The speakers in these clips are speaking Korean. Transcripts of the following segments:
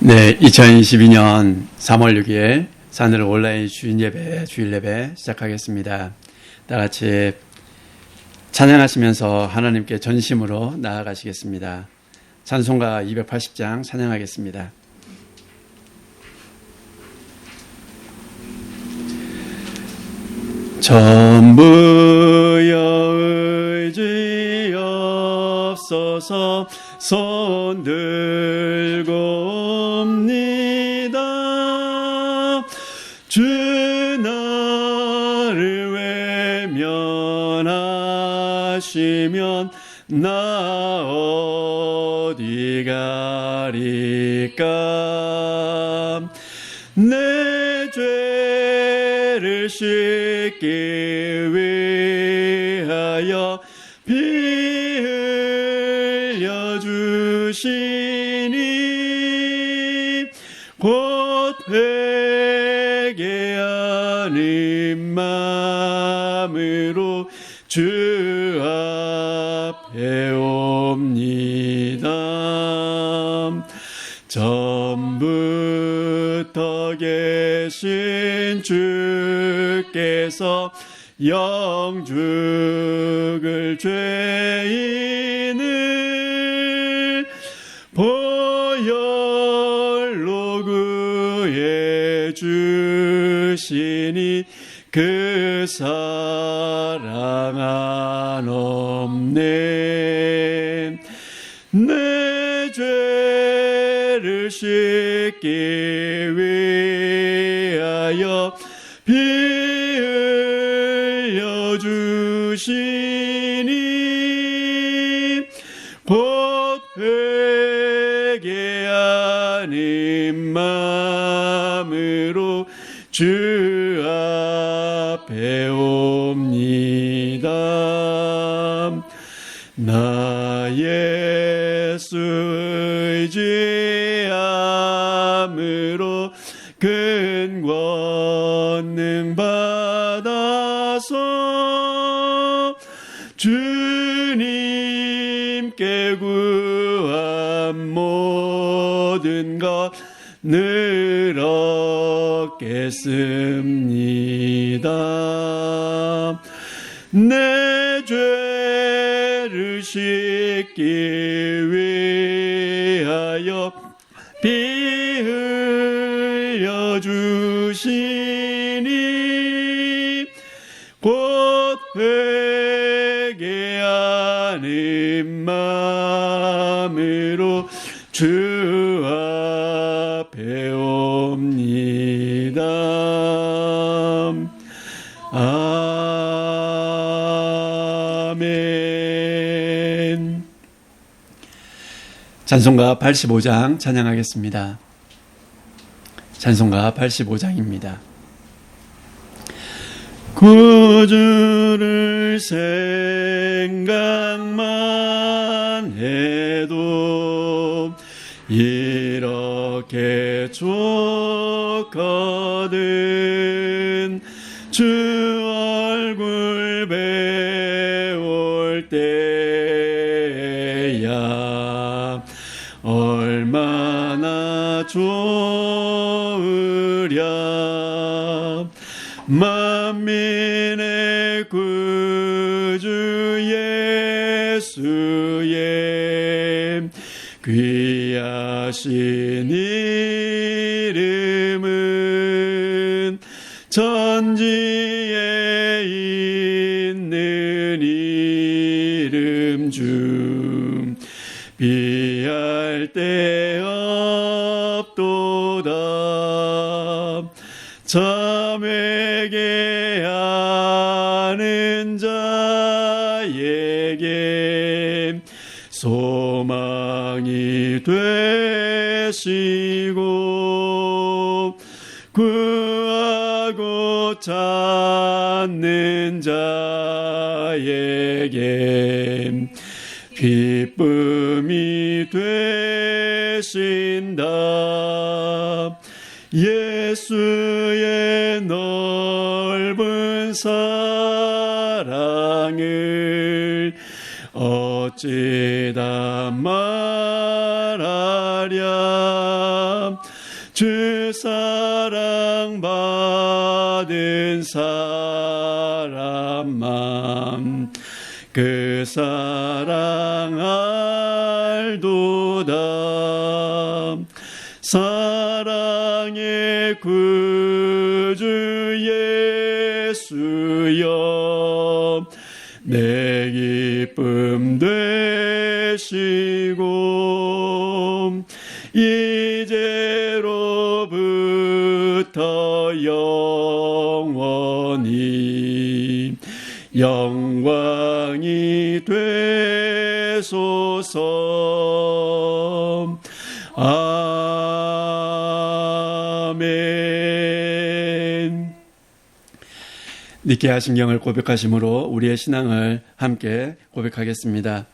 네, 2022년 3월 6일 산을 온라인 주일 예배 시작하겠습니다. 다 같이 찬양하시면서 하나님께 전심으로 나아가시겠습니다. 찬송가 280장 찬양하겠습니다. 전부여 의지 없어서 손 들고 옵니다. 주 나를 외면하시면 나 어디 가리까. 내 죄를 씻기 위하여 피 흘려 주시니 곧 회개하는 마음으로 주 앞에 옵니다. 전부터 계신 주께서 영죽을 죄인을 보혈로 구해 주시니 그 사랑 한없네. 내 죄를 씻기 위하여 피 흘려 주시니 곧 회개하는 마음으로 주 앞에 옵니다. 나 예수 의지함으로 큰 권능 받아서 주님께 구한 모든 것 늘 얻겠습니다. 내 죄를 씻기 위하여 피 흘려 주시니 곧 회개하는 마음으로 주 앞에 옵니다. 아멘. 찬송가 85장 찬양하겠습니다. 찬송가 85장입니다. 구주를 생각만 해도 이렇게 좋거든. 주 얼굴 배울 때야 얼마나 좋으랴. 만민의 구주 예수의 귀하신 이름은 천지에 있는 이름 중 비할 데 없도다. 참 회개하는 자에게 소망이 되시고 구하고 찾는 자에게 기쁨이 되신다. 예수의 넓은 사랑을 어찌다 말하랴. 주 사랑 받은 사람만 그 사랑 알도다. 사랑의 구주 예수여 내 기쁨 되시고 이제로부터 영원히 영광이 되소서. 아멘. 니케아 신경을 고백하심으로 우리의 신앙을 함께 고백하겠습니다.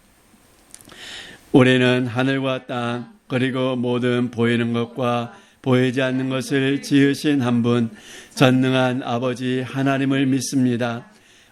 우리는 하늘과 땅 그리고 모든 보이는 것과 보이지 않는 것을 지으신 한 분 전능한 아버지 하나님을 믿습니다.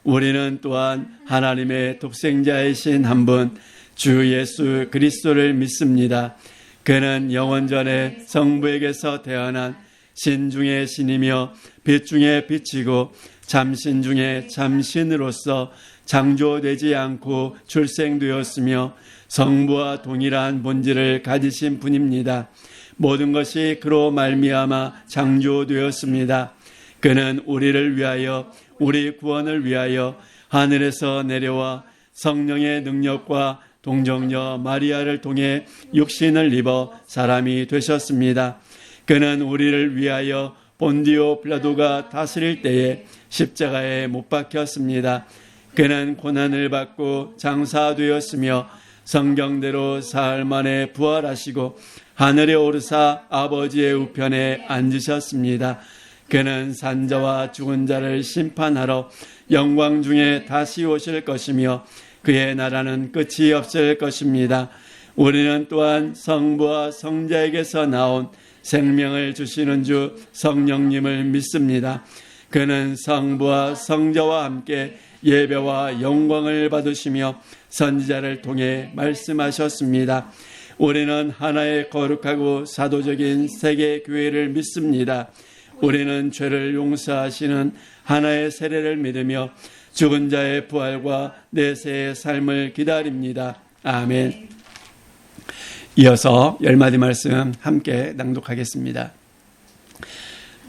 우리는 또한 하나님의 독생자이신 한 분 주 예수 그리스도를 믿습니다. 그는 영원전에 성부에게서 태어난 신 중의 신이며 빛 중의 빛이고 참신 중에 참신으로서 창조되지 않고 출생되었으며 성부와 동일한 본질을 가지신 분입니다. 모든 것이 그로 말미암아 창조되었습니다. 그는 우리를 위하여 우리 구원을 위하여 하늘에서 내려와 성령의 능력과 동정녀 마리아를 통해 육신을 입어 사람이 되셨습니다. 그는 우리를 위하여 본디오 빌라도가 다스릴 때에 십자가에 못 박혔습니다. 그는 고난을 받고 장사되었으며 성경대로 사흘 만에 부활하시고 하늘에 오르사 아버지의 우편에 앉으셨습니다. 그는 산자와 죽은 자를 심판하러 영광 중에 다시 오실 것이며 그의 나라는 끝이 없을 것입니다. 우리는 또한 성부와 성자에게서 나온 생명을 주시는 주 성령님을 믿습니다. 그는 성부와 성자와 함께 예배와 영광을 받으시며 선지자를 통해 말씀하셨습니다. 우리는 하나의 거룩하고 사도적인 세계 교회를 믿습니다. 우리는 죄를 용서하시는 하나의 세례를 믿으며 죽은 자의 부활과 내세의 삶을 기다립니다. 아멘. 이어서 10마디 말씀 함께 낭독하겠습니다.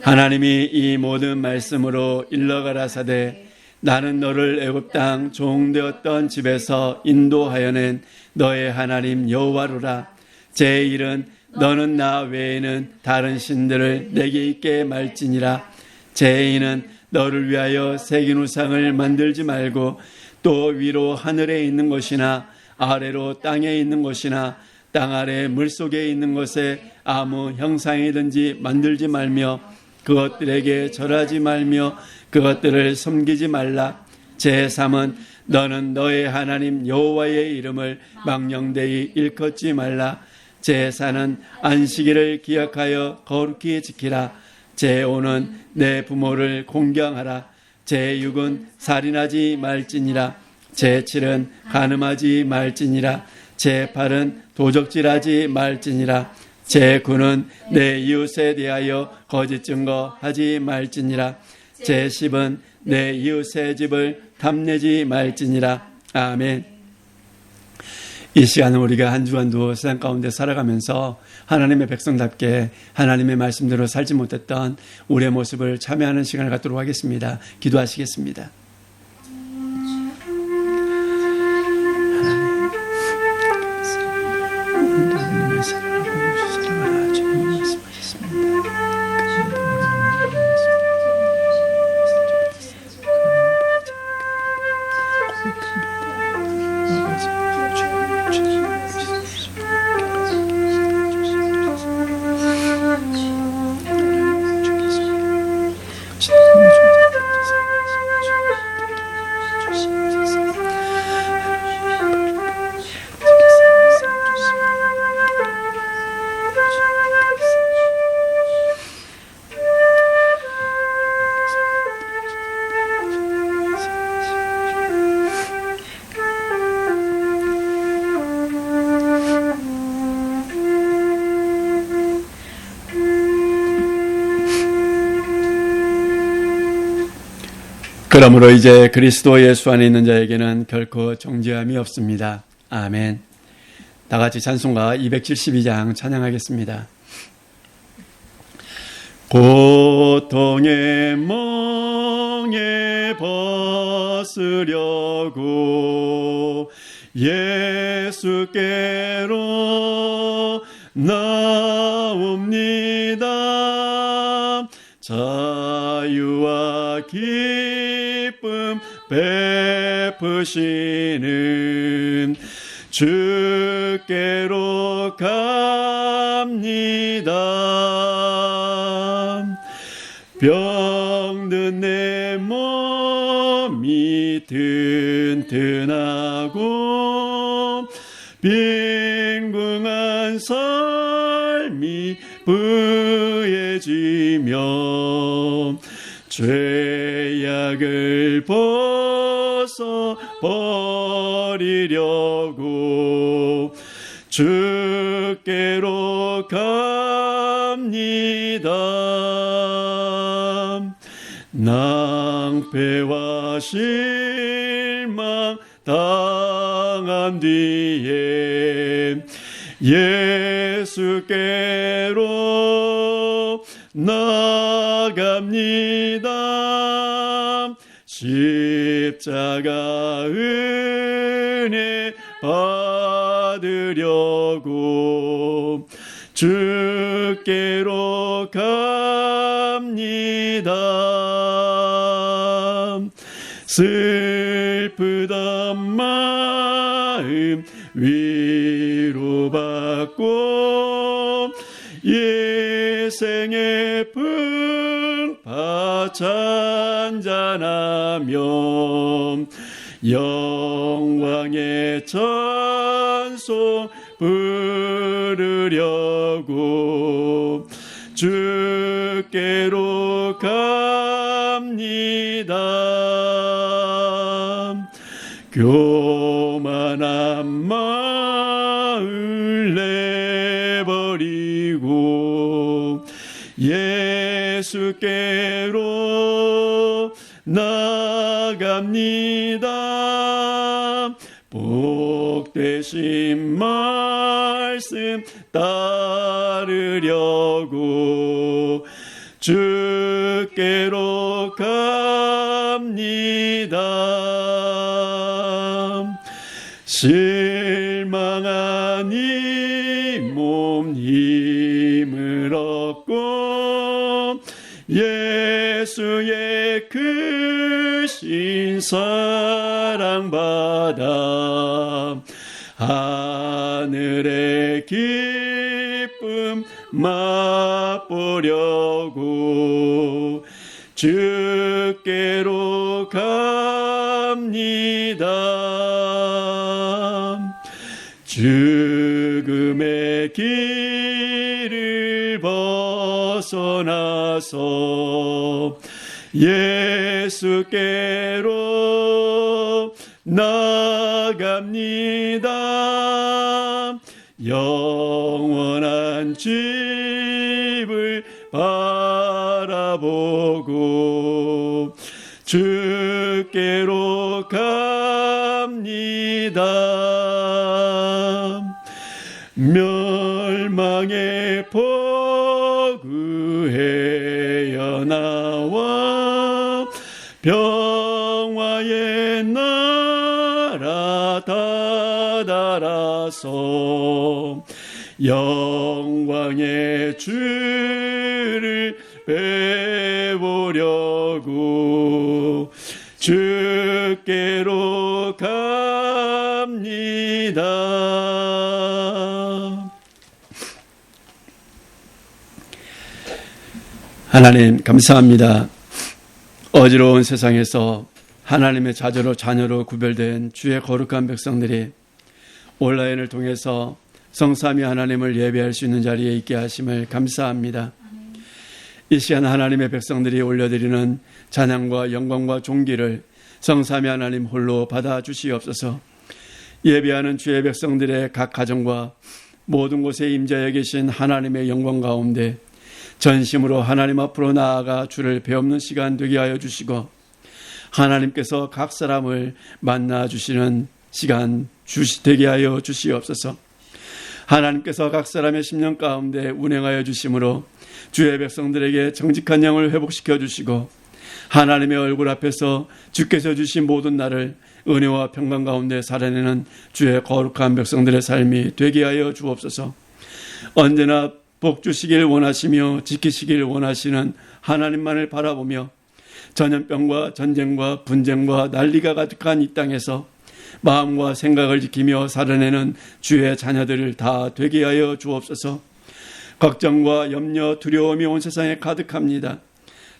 하나님이 이 모든 말씀으로 일러가라사대 나는 너를 애굽 땅 종되었던 집에서 인도하여낸 너의 하나님 여호와로라. 제 일은 너는 나 외에는 다른 신들을 내게 있게 말지니라. 제 이는 너를 위하여 새긴 우상을 만들지 말고 또 위로 하늘에 있는 것이나 아래로 땅에 있는 것이나 땅 아래 물속에 있는 것에 아무 형상이든지 만들지 말며 그것들에게 절하지 말며 그것들을 섬기지 말라. 제3은 너는 너의 하나님 여호와의 이름을 망령되이 일컫지 말라. 제4는 안식일을 기억하여 거룩히 지키라. 제5는 내 부모를 공경하라. 제6은 살인하지 말지니라. 제7은 간음하지 말지니라. 제8은 도적질하지 말지니라. 제9는 내 이웃에 대하여 거짓 증거하지 말지니라. 제10은 내 이웃의 집을 탐내지 말지니라. 아멘. 이 시간은 우리가 한 주간도 세상 가운데 살아가면서 하나님의 백성답게 하나님의 말씀대로 살지 못했던 우리의 모습을 참여하는 시간을 갖도록 하겠습니다. 기도하시겠습니다. 그러므로 이제 그리스도 예수 안에 있는 자에게는 결코 정죄함이 없습니다. 아멘. 다 같이 찬송가 272장 찬양하겠습니다. 고통의 멍에 벗으려고 예수께로 나옵니다. 자유와 기쁨 베푸시는 주께로 갑니다. 병든 내 몸이 튼튼하고 빈궁한 삶이 부해지며 죄악을 벗어버리려고 주께로 갑니다. 낭패와 실망 당한 뒤에 예수께로 나갑니다. 십자가 은혜 받으려고 주께로 갑니다. 슬프던 마음 위로받고 예생의 풍파 찬잔하며 영광의 찬송 부르려고 주께로 갑니다. 교만한 마음을 내버리고 예수께로 나갑니다. 복되신 말씀 따르려고 주께로 갑니다. 실망한 이 몸 힘을 얻고 예수의 크신 사랑 받아 하늘의 기쁨 맛보려고 주께로 갑니다. 죽음의 길을 벗어나서 예수께로 나갑니다. 영원한 집을 바라보고 주께로 갑니다. 멸망의 포구에 나와 평화의 나라 다다라서 영광의 주를 배우려고 주께로 갑니다. 하나님 감사합니다. 어지러운 세상에서 하나님의 자녀로 구별된 주의 거룩한 백성들이 온라인을 통해서 성삼위 하나님을 예배할 수 있는 자리에 있게 하심을 감사합니다. 이 시간 하나님의 백성들이 올려드리는 찬양과 영광과 존귀를 성삼위 하나님 홀로 받아주시옵소서. 예배하는 주의 백성들의 각 가정과 모든 곳에 임재하여 계신 하나님의 영광 가운데 전심으로 하나님 앞으로 나아가 주를 배우는 시간 되게 하여 주시고 하나님께서 각 사람을 만나주시는 시간 되게 하여 주시옵소서. 하나님께서 각 사람의 심령 가운데 운행하여 주심으로 주의 백성들에게 정직한 영을 회복시켜 주시고 하나님의 얼굴 앞에서 주께서 주신 모든 날을 은혜와 평강 가운데 살아내는 주의 거룩한 백성들의 삶이 되게 하여 주옵소서. 언제나 복 주시길 원하시며 지키시길 원하시는 하나님만을 바라보며 전염병과 전쟁과 분쟁과 난리가 가득한 이 땅에서 마음과 생각을 지키며 살아내는 주의 자녀들을 다 되게 하여 주옵소서. 걱정과 염려, 두려움이 온 세상에 가득합니다.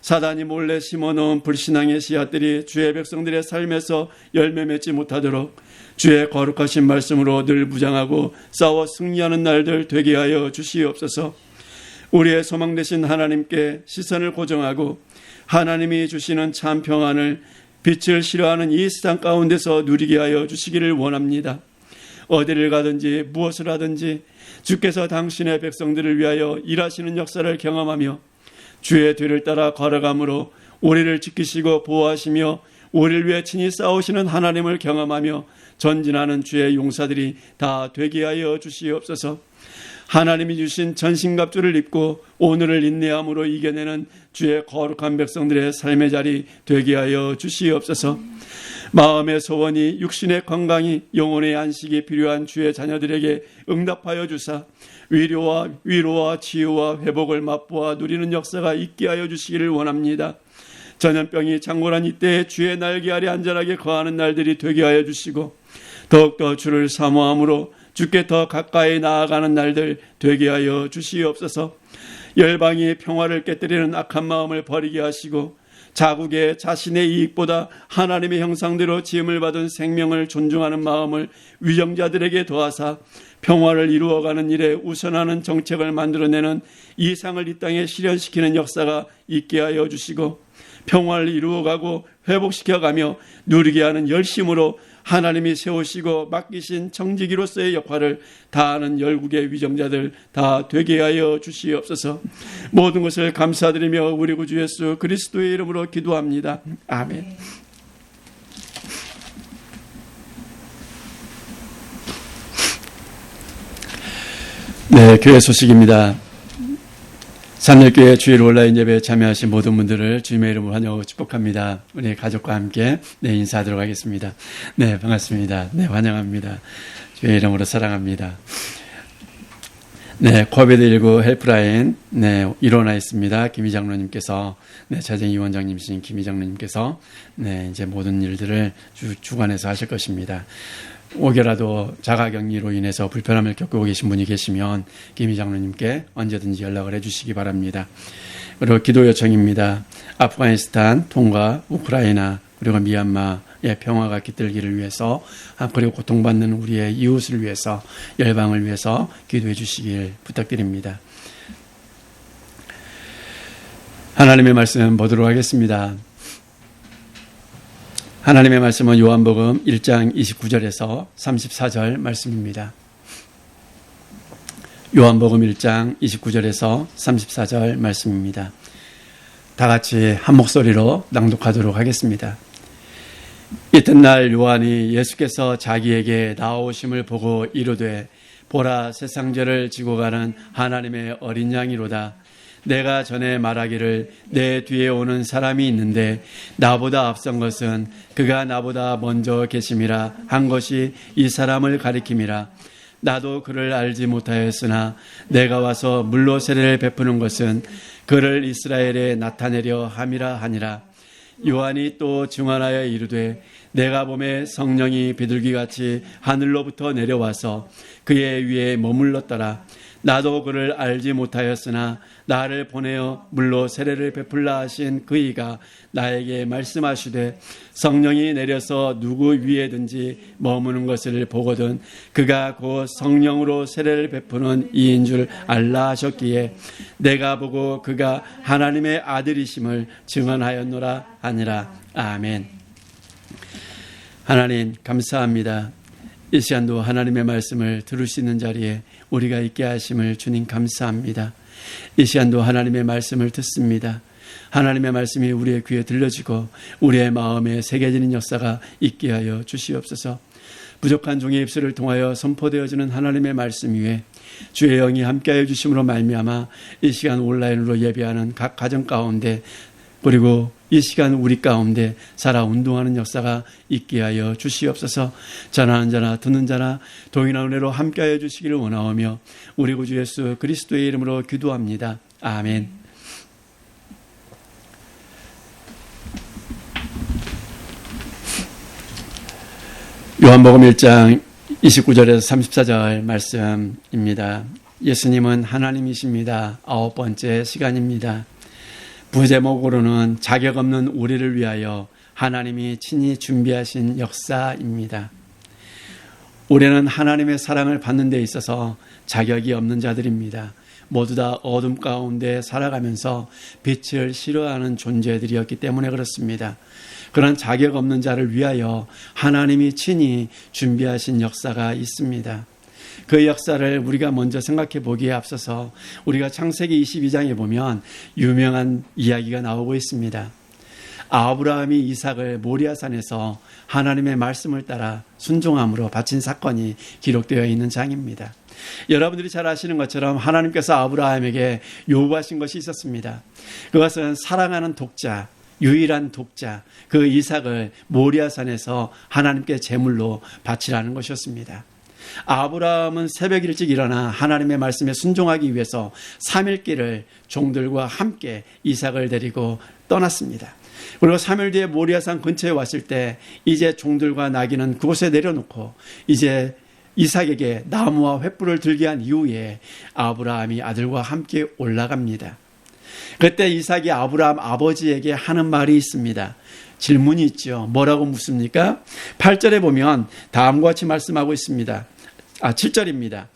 사단이 몰래 심어놓은 불신앙의 씨앗들이 주의 백성들의 삶에서 열매 맺지 못하도록 주의 거룩하신 말씀으로 늘 무장하고 싸워 승리하는 날들 되게 하여 주시옵소서. 우리의 소망 되신 하나님께 시선을 고정하고 하나님이 주시는 참 평안을 빛을 싫어하는 이 세상 가운데서 누리게 하여 주시기를 원합니다. 어디를 가든지 무엇을 하든지 주께서 당신의 백성들을 위하여 일하시는 역사를 경험하며 주의 뒤를 따라 걸어감으로 우리를 지키시고 보호하시며 우리를 위해 친히 싸우시는 하나님을 경험하며 전진하는 주의 용사들이 다 되게 하여 주시옵소서. 하나님이 주신 전신갑주를 입고 오늘을 인내함으로 이겨내는 주의 거룩한 백성들의 삶의 자리 되게 하여 주시옵소서. 마음의 소원이, 육신의 건강이, 영혼의 안식이 필요한 주의 자녀들에게 응답하여 주사 위로와 치유와 회복을 맛보아 누리는 역사가 있게 하여 주시기를 원합니다. 전염병이 창궐한 이때에 주의 날개 아래 안전하게 거하는 날들이 되게 하여 주시고 더욱더 주를 사모함으로 주께 더 가까이 나아가는 날들 되게 하여 주시옵소서. 열방이 평화를 깨뜨리는 악한 마음을 버리게 하시고 자국의 자신의 이익보다 하나님의 형상대로 지음을 받은 생명을 존중하는 마음을 위정자들에게 더하사 평화를 이루어가는 일에 우선하는 정책을 만들어내는 이상을 이 땅에 실현시키는 역사가 있게 하여 주시고 평화를 이루어가고 회복시켜가며 누리게 하는 열심으로 하나님이 세우시고 맡기신 청지기로서의 역할을 다하는 열국의 위정자들 다 되게 하여 주시옵소서. 모든 것을 감사드리며 우리 구주 예수 그리스도의 이름으로 기도합니다. 아멘. 네, 교회 소식입니다. 산울교회 주일 온라인 예배에 참여하신 모든 분들을 주님의 이름으로 환영하고 축복합니다. 우리 가족과 함께 인사하도록 하겠습니다. 네, 반갑습니다. 네, 환영합니다. 주의 이름으로 사랑합니다. 네, 코비드19 헬프라인 일어나 있습니다. 김 이장로님께서 차정희 원장님이신 김 이장로님께서 이제 모든 일들을 주관해서 하실 것입니다. 혹여라도 자가격리로 인해서 불편함을 겪고 계신 분이 계시면 김 이장로님께 언제든지 연락을 해주시기 바랍니다. 그리고 기도 요청입니다. 아프가니스탄, 통과, 우크라이나, 그리고 미얀마의 평화가 깃들기를 위해서, 그리고 고통받는 우리의 이웃을 위해서, 열방을 위해서 기도해 주시길 부탁드립니다. 하나님의 말씀 보도록 하겠습니다. 하나님의 말씀은 요한복음 1장 29절에서 34절 말씀입니다. 요한복음 1장 29절에서 34절 말씀입니다. 다 같이 한 목소리로 낭독하도록 하겠습니다. 이튿날 요한이 예수께서 자기에게 나오심을 보고 이르되 보라 세상죄를 지고 가는 하나님의 어린 양이로다. 내가 전에 말하기를 내 뒤에 오는 사람이 있는데 나보다 앞선 것은 그가 나보다 먼저 계심이라 한 것이 이 사람을 가리킴이라. 나도 그를 알지 못하였으나 내가 와서 물로 세례를 베푸는 것은 그를 이스라엘에 나타내려 함이라 하니라. 요한이 또 증언하여 이르되 내가 보매 성령이 비둘기같이 하늘로부터 내려와서 그의 위에 머물렀더라. 나도 그를 알지 못하였으나 나를 보내어 물로 세례를 베풀라 하신 그이가 나에게 말씀하시되 성령이 내려서 누구 위에든지 머무는 것을 보거든 그가 곧 성령으로 세례를 베푸는 이인 줄 알라 하셨기에 내가 보고 그가 하나님의 아들이심을 증언하였노라 하니라. 아멘. 하나님 감사합니다. 이 시간도 하나님의 말씀을 들을 수 있는 자리에 우리가 있게 하심을 주님 감사합니다. 이 시간도 하나님의 말씀을 듣습니다. 하나님의 말씀이 우리의 귀에 들려지고 우리의 마음에 새겨지는 역사가 있게 하여 주시옵소서. 부족한 종의 입술을 통하여 선포되어지는 하나님의 말씀 위에 주의 영이 함께하여 주심으로 말미암아 이 시간 온라인으로 예배하는 각 가정 가운데 그리고 이 시간 우리 가운데 살아 운동하는 역사가 있게 하여 주시옵소서. 전하는 자나 듣는 자나 동일한 은혜로 함께하여 주시기를 원하오며 우리 구주 예수 그리스도의 이름으로 기도합니다. 아멘. 요한복음 1장 29절에서 34절 말씀입니다. 예수님은 하나님이십니다. 9번째 시간입니다. 부제목으로는 자격 없는 우리를 위하여 하나님이 친히 준비하신 역사입니다. 우리는 하나님의 사랑을 받는 데 있어서 자격이 없는 자들입니다. 모두 다 어둠 가운데 살아가면서 빛을 싫어하는 존재들이었기 때문에 그렇습니다. 그런 자격 없는 자를 위하여 하나님이 친히 준비하신 역사가 있습니다. 그 역사를 우리가 먼저 생각해 보기에 앞서서 우리가 창세기 22장에 보면 유명한 이야기가 나오고 있습니다. 아브라함이 이삭을 모리아산에서 하나님의 말씀을 따라 순종함으로 바친 사건이 기록되어 있는 장입니다. 여러분들이 잘 아시는 것처럼 하나님께서 아브라함에게 요구하신 것이 있었습니다. 그것은 사랑하는 독자, 유일한 독자, 그 이삭을 모리아산에서 하나님께 제물로 바치라는 것이었습니다. 아브라함은 새벽 일찍 일어나 하나님의 말씀에 순종하기 위해서 3일 길을 종들과 함께 이삭을 데리고 떠났습니다. 그리고 3일 뒤에 모리아산 근처에 왔을 때 이제 종들과 나귀는 그곳에 내려놓고 이제 이삭에게 나무와 횃불을 들게 한 이후에 아브라함이 아들과 함께 올라갑니다. 그때 이삭이 아브라함 아버지에게 하는 말이 있습니다. 질문이 있죠. 뭐라고 묻습니까? 8절에 보면 다음과 같이 말씀하고 있습니다. 7절입니다.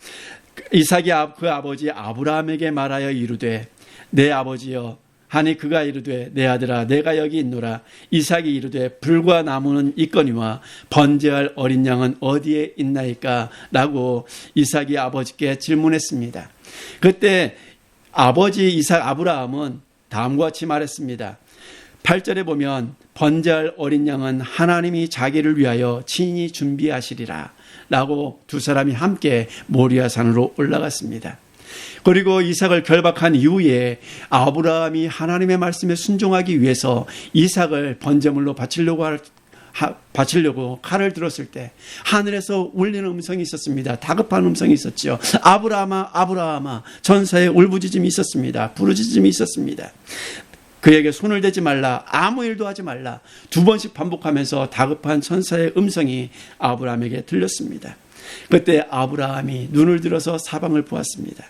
이삭이 그 아버지 아브라함에게 말하여 이르되 내 아버지여 하니 그가 이르되 내 아들아 내가 여기 있노라. 이삭이 이르되 불과 나무는 있거니와 번제할 어린 양은 어디에 있나이까? 라고 이삭이 아버지께 질문했습니다. 그때 아버지 이삭 아브라함은 다음과 같이 말했습니다. 8절에 보면 번제할 어린 양은 하나님이 자기를 위하여 친히 준비하시리라 라고 두 사람이 함께 모리아산으로 올라갔습니다. 그리고 이삭을 결박한 이후에 아브라함이 하나님의 말씀에 순종하기 위해서 이삭을 번제물로 바치려고 칼을 들었을 때 하늘에서 울리는 음성이 있었습니다. 다급한 음성이 있었죠. 아브라함아 아브라함아. 전사의 울부짖음이 있었습니다. 부르짖음이 있었습니다. 그에게 손을 대지 말라. 아무 일도 하지 말라. 2번씩 반복하면서 다급한 천사의 음성이 아브라함에게 들렸습니다. 그때 아브라함이 눈을 들어서 사방을 보았습니다.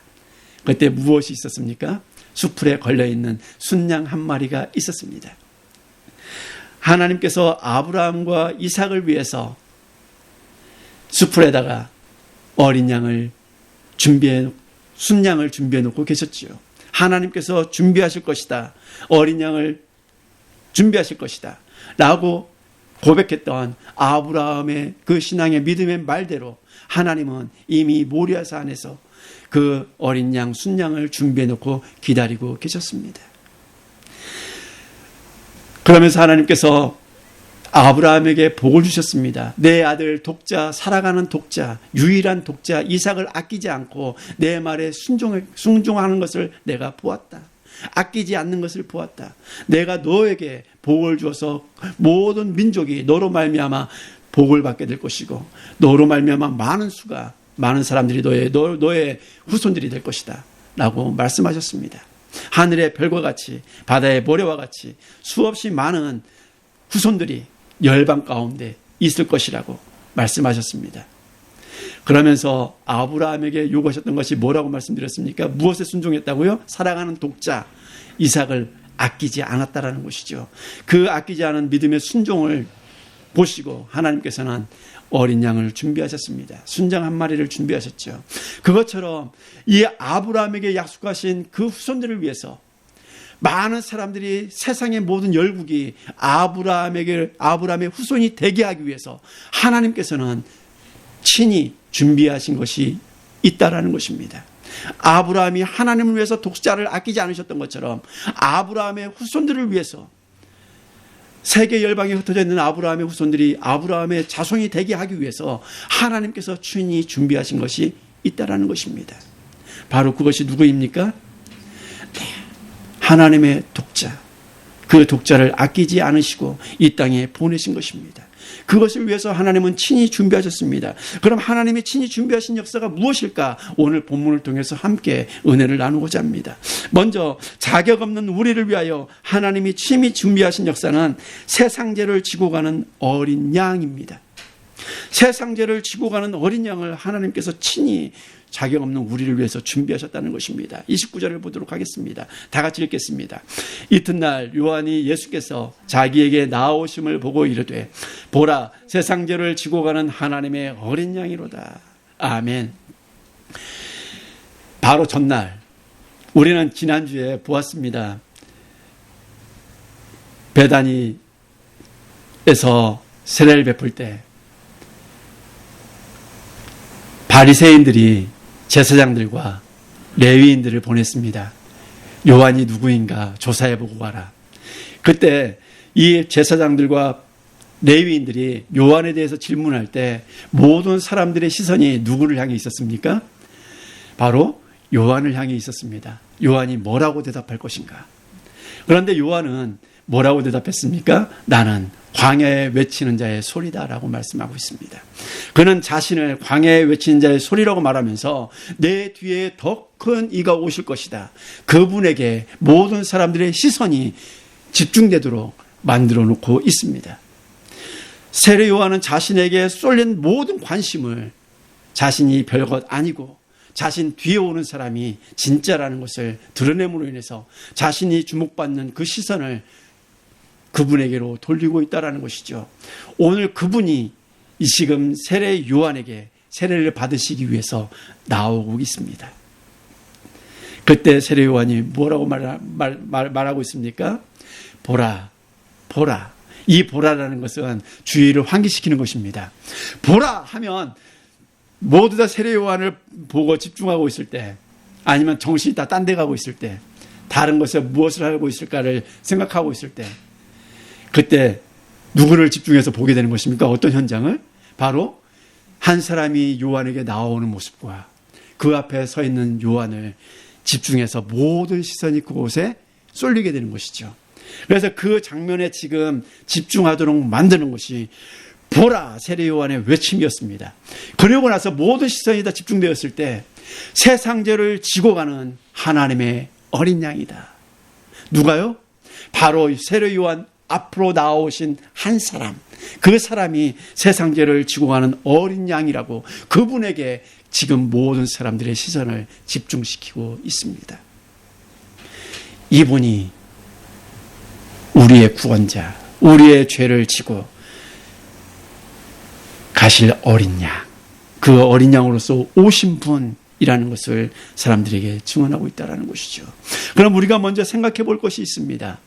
그때 무엇이 있었습니까? 수풀에 걸려있는 순양 한 마리가 있었습니다. 하나님께서 아브라함과 이삭을 위해서 수풀에다가 어린 양을 순양을 준비해 놓고 계셨지요. 하나님께서 준비하실 것이다. 어린 양을 준비하실 것이다. 라고 고백했던 아브라함의 그 신앙의 믿음의 말대로 하나님은 이미 모리아산에서 그 어린 양 순양을 준비해 놓고 기다리고 계셨습니다. 그러면서 하나님께서 아브라함에게 복을 주셨습니다. 내 아들 독자, 살아가는 독자, 유일한 독자 이삭을 아끼지 않고 내 말에 순종하는 것을 내가 보았다. 아끼지 않는 것을 보았다. 내가 너에게 복을 주어서 모든 민족이 너로 말미암아 복을 받게 될 것이고 너로 말미암아 많은 사람들이 너의 후손들이 될 것이다 라고 말씀하셨습니다. 하늘의 별과 같이 바다의 모래와 같이 수없이 많은 후손들이 열방 가운데 있을 것이라고 말씀하셨습니다. 그러면서 아브라함에게 요구하셨던 것이 뭐라고 말씀드렸습니까? 무엇에 순종했다고요? 사랑하는 독자 이삭을 아끼지 않았다라는 것이죠. 그 아끼지 않은 믿음의 순종을 보시고 하나님께서는 어린 양을 준비하셨습니다. 순양 한 마리를 준비하셨죠. 그것처럼 이 아브라함에게 약속하신 그 후손들을 위해서 많은 사람들이 세상의 모든 열국이 아브라함의 후손이 되게 하기 위해서 하나님께서는 친히 준비하신 것이 있다라는 것입니다. 아브라함이 하나님을 위해서 독자를 아끼지 않으셨던 것처럼 아브라함의 후손들을 위해서 세계 열방에 흩어져 있는 아브라함의 후손들이 아브라함의 자손이 되게 하기 위해서 하나님께서 친히 준비하신 것이 있다라는 것입니다. 바로 그것이 누구입니까? 하나님의 독자. 그 독자를 아끼지 않으시고 이 땅에 보내신 것입니다. 그것을 위해서 하나님은 친히 준비하셨습니다. 그럼 하나님이 친히 준비하신 역사가 무엇일까? 오늘 본문을 통해서 함께 은혜를 나누고자 합니다. 먼저 자격 없는 우리를 위하여 하나님이 친히 준비하신 역사는 세상죄를 지고 가는 어린 양입니다. 세상죄를 지고 가는 어린 양을 하나님께서 친히 자격 없는 우리를 위해서 준비하셨다는 것입니다. 29절을 보도록 하겠습니다. 다 같이 읽겠습니다. 이튿날 요한이 예수께서 자기에게 나오심을 보고 이르되 보라 세상죄를 지고 가는 하나님의 어린 양이로다. 아멘. 바로 전날 우리는 지난주에 보았습니다. 베다니에서 세례를 베풀 때 바리새인들이 제사장들과 레위인들을 보냈습니다. 요한이 누구인가 조사해보고 가라. 그때 이 제사장들과 레위인들이 요한에 대해서 질문할 때 모든 사람들의 시선이 누구를 향해 있었습니까? 바로 요한을 향해 있었습니다. 요한이 뭐라고 대답할 것인가? 그런데 요한은 뭐라고 대답했습니까? 나는 광야에 외치는 자의 소리다라고 말씀하고 있습니다. 그는 자신을 광야에 외치는 자의 소리라고 말하면서 내 뒤에 더 큰 이가 오실 것이다. 그분에게 모든 사람들의 시선이 집중되도록 만들어 놓고 있습니다. 세례 요한은 자신에게 쏠린 모든 관심을 자신이 별것 아니고 자신 뒤에 오는 사람이 진짜라는 것을 드러냄으로 인해서 자신이 주목받는 그 시선을 그분에게로 돌리고 있다는 것이죠. 오늘 그분이 이 지금 세례 요한에게 세례를 받으시기 위해서 나오고 있습니다. 그때 세례 요한이 뭐라고 말하고 있습니까? 보라, 보라. 이 보라라는 것은 주의를 환기시키는 것입니다. 보라 하면 모두 다 세례 요한을 보고 집중하고 있을 때 아니면 정신이 다 딴 데 가고 있을 때 다른 것에 무엇을 하고 있을까를 생각하고 있을 때 그때 누구를 집중해서 보게 되는 것입니까? 어떤 현장을? 바로 한 사람이 요한에게 나오는 모습과 그 앞에 서 있는 요한을 집중해서 모든 시선이 그곳에 쏠리게 되는 것이죠. 그래서 그 장면에 지금 집중하도록 만드는 것이 보라 세례 요한의 외침이었습니다. 그러고 나서 모든 시선이 다 집중되었을 때 세상죄를 지고 가는 하나님의 어린 양이다. 누가요? 바로 세례 요한 앞으로 나오신 한 사람, 그 사람이 세상죄를 지고 가는 어린 양이라고 그분에게 지금 모든 사람들의 시선을 집중시키고 있습니다. 이분이 우리의 구원자, 우리의 죄를 지고 가실 어린 양, 그 어린 양으로서 오신 분이라는 것을 사람들에게 증언하고 있다는 것이죠. 그럼 우리가 먼저 생각해 볼 것이 있습니다.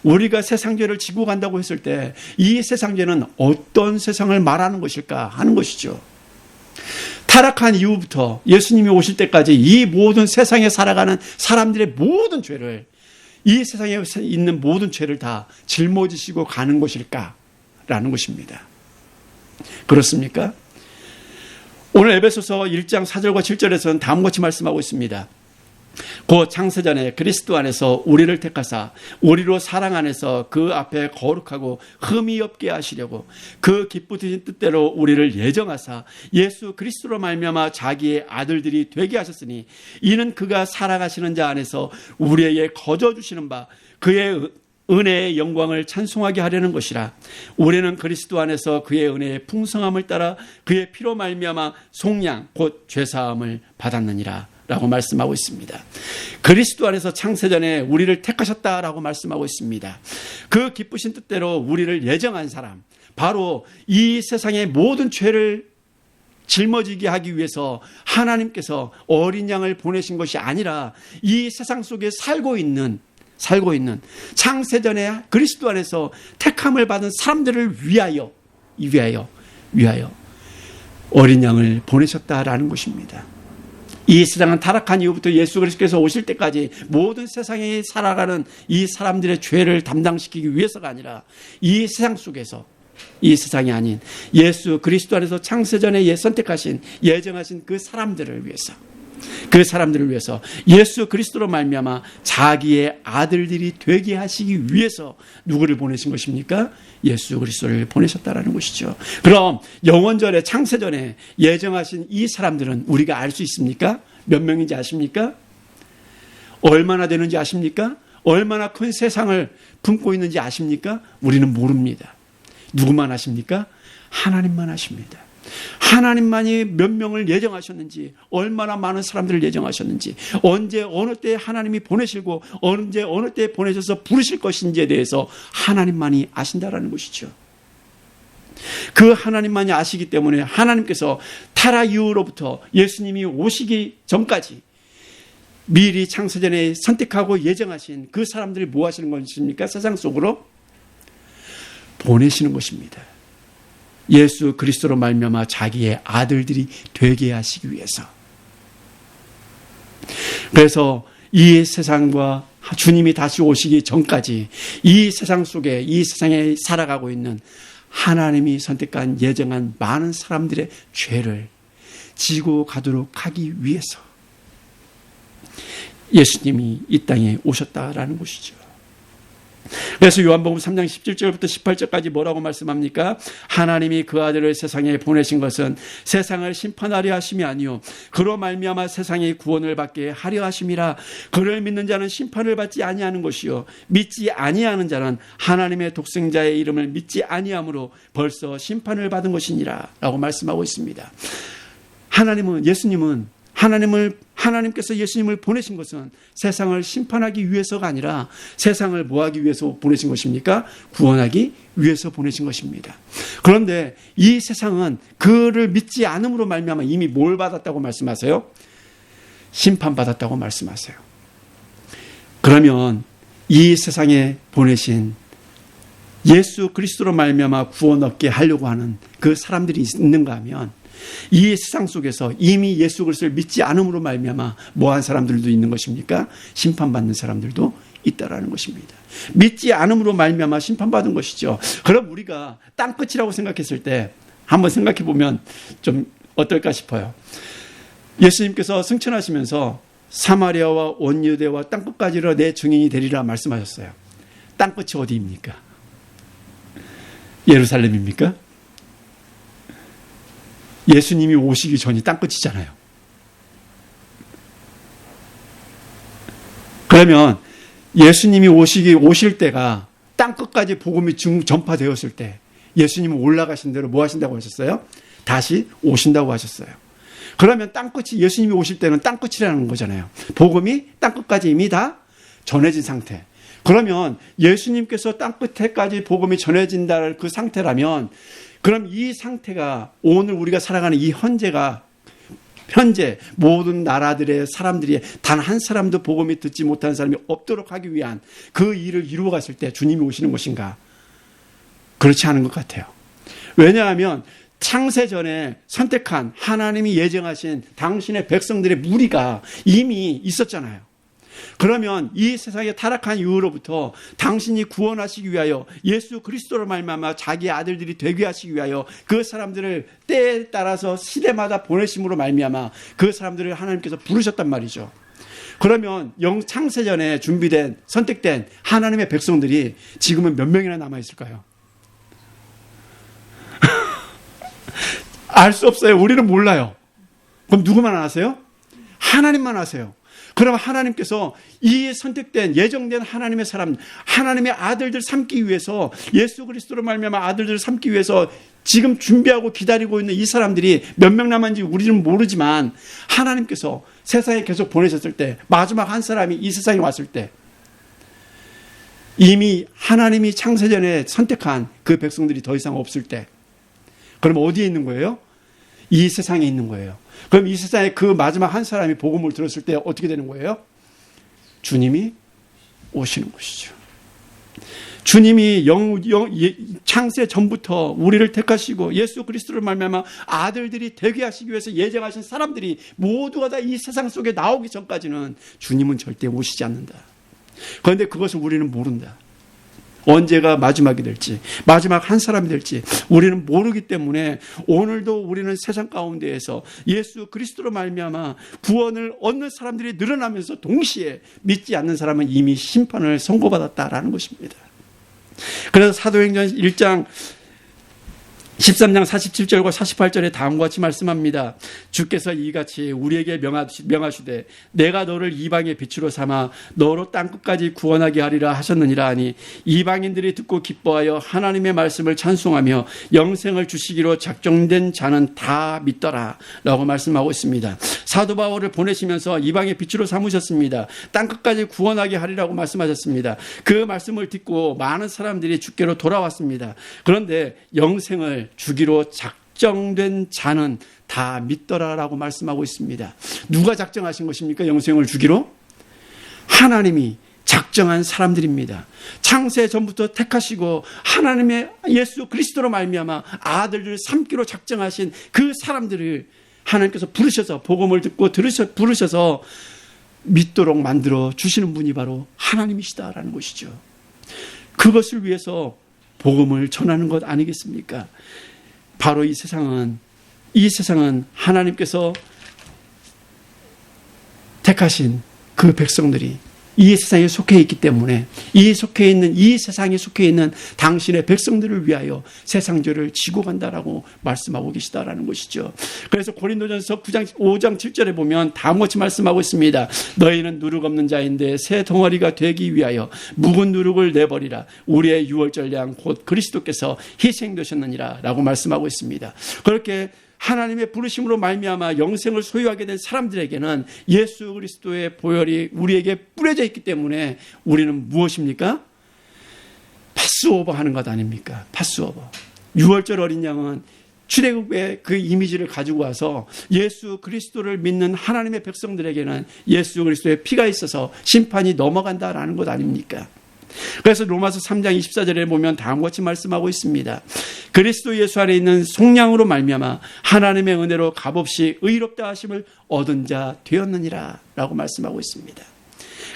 우리가 세상죄를 지고 간다고 했을 때 이 세상죄는 어떤 세상을 말하는 것일까 하는 것이죠. 타락한 이후부터 예수님이 오실 때까지 이 모든 세상에 살아가는 사람들의 모든 죄를 이 세상에 있는 모든 죄를 다 짊어지시고 가는 것일까라는 것입니다. 그렇습니까? 오늘 에베소서 1장 4절과 7절에서는 다음과 같이 말씀하고 있습니다. 곧 창세전에 그리스도 안에서 우리를 택하사 우리로 사랑 안에서 그 앞에 거룩하고 흠이 없게 하시려고 그 기쁘신 뜻대로 우리를 예정하사 예수 그리스도로 말미암아 자기의 아들들이 되게 하셨으니 이는 그가 사랑하시는 자 안에서 우리에게 거저 주시는 바 그의 은혜의 영광을 찬송하게 하려는 것이라. 우리는 그리스도 안에서 그의 은혜의 풍성함을 따라 그의 피로 말미암아 속량 곧 죄사함을 받았느니라 라고 말씀하고 있습니다. 그리스도 안에서 창세전에 우리를 택하셨다라고 말씀하고 있습니다. 그 기쁘신 뜻대로 우리를 예정한 사람, 바로 이 세상의 모든 죄를 짊어지게 하기 위해서 하나님께서 어린 양을 보내신 것이 아니라 이 세상 속에 살고 있는 창세전에 그리스도 안에서 택함을 받은 사람들을 위하여 어린 양을 보내셨다라는 것입니다. 이 세상은 타락한 이후부터 예수 그리스도께서 오실 때까지 모든 세상에 살아가는 이 사람들의 죄를 담당시키기 위해서가 아니라 이 세상 속에서, 이 세상이 아닌 예수 그리스도 안에서 창세전에 선택하신, 예정하신 그 사람들을 위해서, 그 사람들을 위해서 예수 그리스도로 말미암아 자기의 아들들이 되게 하시기 위해서 누구를 보내신 것입니까? 예수 그리스도를 보내셨다라는 것이죠. 그럼 영원전에, 창세전에 예정하신 이 사람들은 우리가 알 수 있습니까? 몇 명인지 아십니까? 얼마나 되는지 아십니까? 얼마나 큰 세상을 품고 있는지 아십니까? 우리는 모릅니다. 누구만 아십니까? 하나님만 아십니다. 하나님만이 몇 명을 예정하셨는지, 얼마나 많은 사람들을 예정하셨는지, 언제 어느 때 하나님이 보내시고 언제 어느 때 보내셔서 부르실 것인지에 대해서 하나님만이 아신다라는 것이죠. 그 하나님만이 아시기 때문에 하나님께서 타락 이후로부터 예수님이 오시기 전까지 미리 창세전에 선택하고 예정하신 그 사람들을 뭐 하시는 것입니까? 세상 속으로 보내시는 것입니다. 예수 그리스도로 말미암아 자기의 아들들이 되게 하시기 위해서. 그래서 이 세상과 주님이 다시 오시기 전까지 이 세상 속에, 이 세상에 살아가고 있는 하나님이 선택한, 예정한 많은 사람들의 죄를 지고 가도록 하기 위해서 예수님이 이 땅에 오셨다라는 것이죠. 그래서 요한복음 3장 17절부터 18절까지 뭐라고 말씀합니까? 하나님이 그 아들을 세상에 보내신 것은 세상을 심판하려 하심이 아니요 그로 말미암아 세상의 구원을 받게 하려 하심이라. 그를 믿는 자는 심판을 받지 아니하는 것이요 믿지 아니하는 자는 하나님의 독생자의 이름을 믿지 아니함으로 벌써 심판을 받은 것이니라 라고 말씀하고 있습니다. 하나님께서 예수님을 보내신 것은 세상을 심판하기 위해서가 아니라 세상을 뭐하기 위해서 보내신 것입니까? 구원하기 위해서 보내신 것입니다. 그런데 이 세상은 그를 믿지 않음으로 말미암아 이미 뭘 받았다고 말씀하세요? 심판받았다고 말씀하세요. 그러면 이 세상에 보내신 예수 그리스도로 말미암아 구원 얻게 하려고 하는 그 사람들이 있는가 하면 이 세상 속에서 이미 예수 그리스도를 믿지 않음으로 말미암아 뭐한 사람들도 있는 것입니까? 심판받는 사람들도 있다라는 것입니다. 믿지 않음으로 말미암아 심판받은 것이죠. 그럼 우리가 땅끝이라고 생각했을 때 한번 생각해 보면 좀 어떨까 싶어요. 예수님께서 승천하시면서 사마리아와 온 유대와 땅끝까지로 내 증인이 되리라 말씀하셨어요. 땅끝이 어디입니까? 예루살렘입니까? 예수님이 오시기 전이 땅끝이잖아요. 그러면 예수님이 오실 때가 땅끝까지 복음이 전파되었을 때 예수님은 올라가신 대로 뭐 하신다고 하셨어요? 다시 오신다고 하셨어요. 그러면 땅끝이, 예수님이 오실 때는 땅끝이라는 거잖아요. 복음이 땅끝까지 이미 다 전해진 상태. 그러면 예수님께서 땅끝에까지 복음이 전해진다는 그 상태라면 그럼 이 상태가 오늘 우리가 살아가는 이 현재 모든 나라들의 사람들이 단 한 사람도 복음이 듣지 못한 사람이 없도록 하기 위한 그 일을 이루어 갔을 때 주님이 오시는 것인가? 그렇지 않은 것 같아요. 왜냐하면 창세전에 선택한 하나님이 예정하신 당신의 백성들의 무리가 이미 있었잖아요. 그러면 이 세상에 타락한 이후로부터 당신이 구원하시기 위하여 예수 그리스도로 말미암아 자기의 아들들이 되게 하시기 위하여 그 사람들을 때에 따라서 시대마다 보내심으로 말미암아 그 사람들을 하나님께서 부르셨단 말이죠. 그러면 창세전에 준비된, 선택된 하나님의 백성들이 지금은 몇 명이나 남아있을까요? 알 수 없어요. 우리는 몰라요. 그럼 누구만 아세요? 하나님만 아세요. 그럼 하나님께서 이 선택된, 예정된 하나님의 사람, 하나님의 아들들 삼기 위해서, 예수 그리스도로 말미암아 아들들을 삼기 위해서 지금 준비하고 기다리고 있는 이 사람들이 몇 명 남았는지 우리는 모르지만 하나님께서 세상에 계속 보내셨을 때, 마지막 한 사람이 이 세상에 왔을 때 이미 하나님이 창세전에 선택한 그 백성들이 더 이상 없을 때, 그럼 어디에 있는 거예요? 이 세상에 있는 거예요. 그럼 이 세상에 그 마지막 한 사람이 복음을 들었을 때 어떻게 되는 거예요? 주님이 오시는 것이죠. 주님이 창세 전부터 우리를 택하시고 예수 그리스도를 말미암아 아들들이 되게 하시기 위해서 예정하신 사람들이 모두가 다 이 세상 속에 나오기 전까지는 주님은 절대 오시지 않는다. 그런데 그것을 우리는 모른다. 언제가 마지막이 될지, 마지막 한 사람이 될지 우리는 모르기 때문에 오늘도 우리는 세상 가운데에서 예수 그리스도로 말미암아 구원을 얻는 사람들이 늘어나면서 동시에 믿지 않는 사람은 이미 심판을 선고받았다라는 것입니다. 그래서 사도행전 1장 13장 47절과 48절에 다음과 같이 말씀합니다. 주께서 이같이 우리에게 명하시되 내가 너를 이방의 빛으로 삼아 너로 땅끝까지 구원하게 하리라 하셨느니라 하니 이방인들이 듣고 기뻐하여 하나님의 말씀을 찬송하며 영생을 주시기로 작정된 자는 다 믿더라 라고 말씀하고 있습니다. 사도 바울을 보내시면서 이방의 빛으로 삼으셨습니다. 땅끝까지 구원하게 하리라고 말씀하셨습니다. 그 말씀을 듣고 많은 사람들이 주께로 돌아왔습니다. 그런데 영생을 주기로 작정된 자는 다 믿더라라고 말씀하고 있습니다. 누가 작정하신 것입니까? 영생을 주기로? 하나님이 작정한 사람들입니다. 창세 전부터 택하시고 하나님의 예수 그리스도로 말미암아 아들을 삼기로 작정하신 그 사람들을 하나님께서 부르셔서 복음을 듣고 부르셔서 믿도록 만들어 주시는 분이 바로 하나님이시다라는 것이죠. 그것을 위해서 복음을 전하는 것 아니겠습니까? 바로 이 세상은 하나님께서 택하신 그 백성들이 이 세상에 속해 있기 때문에 이 세상에 속해 있는 당신의 백성들을 위하여 세상 죄를 지고 간다라고 말씀하고 계시다라는 것이죠. 그래서 고린도전서 5장 7절에 보면 다음과 같이 말씀하고 있습니다. 너희는 누룩 없는 자인데 새 덩어리가 되기 위하여 묵은 누룩을 내버리라. 우리의 유월절 양 곧 그리스도께서 희생되셨느니라 라고 말씀하고 있습니다. 그렇게 하나님의 부르심으로 말미암아 영생을 소유하게 된 사람들에게는 예수 그리스도의 보혈이 우리에게 뿌려져 있기 때문에 우리는 무엇입니까? 파스오버 하는 것 아닙니까? 파스오버. 유월절 어린 양은 출애굽의 그 이미지를 가지고 와서 예수 그리스도를 믿는 하나님의 백성들에게는 예수 그리스도의 피가 있어서 심판이 넘어간다라는 것 아닙니까? 그래서 로마서 3장 24절에 보면 다음과 같이 말씀하고 있습니다. 그리스도 예수 안에 있는 속량으로 말미암아 하나님의 은혜로 값없이 의롭다 하심을 얻은 자 되었느니라 라고 말씀하고 있습니다.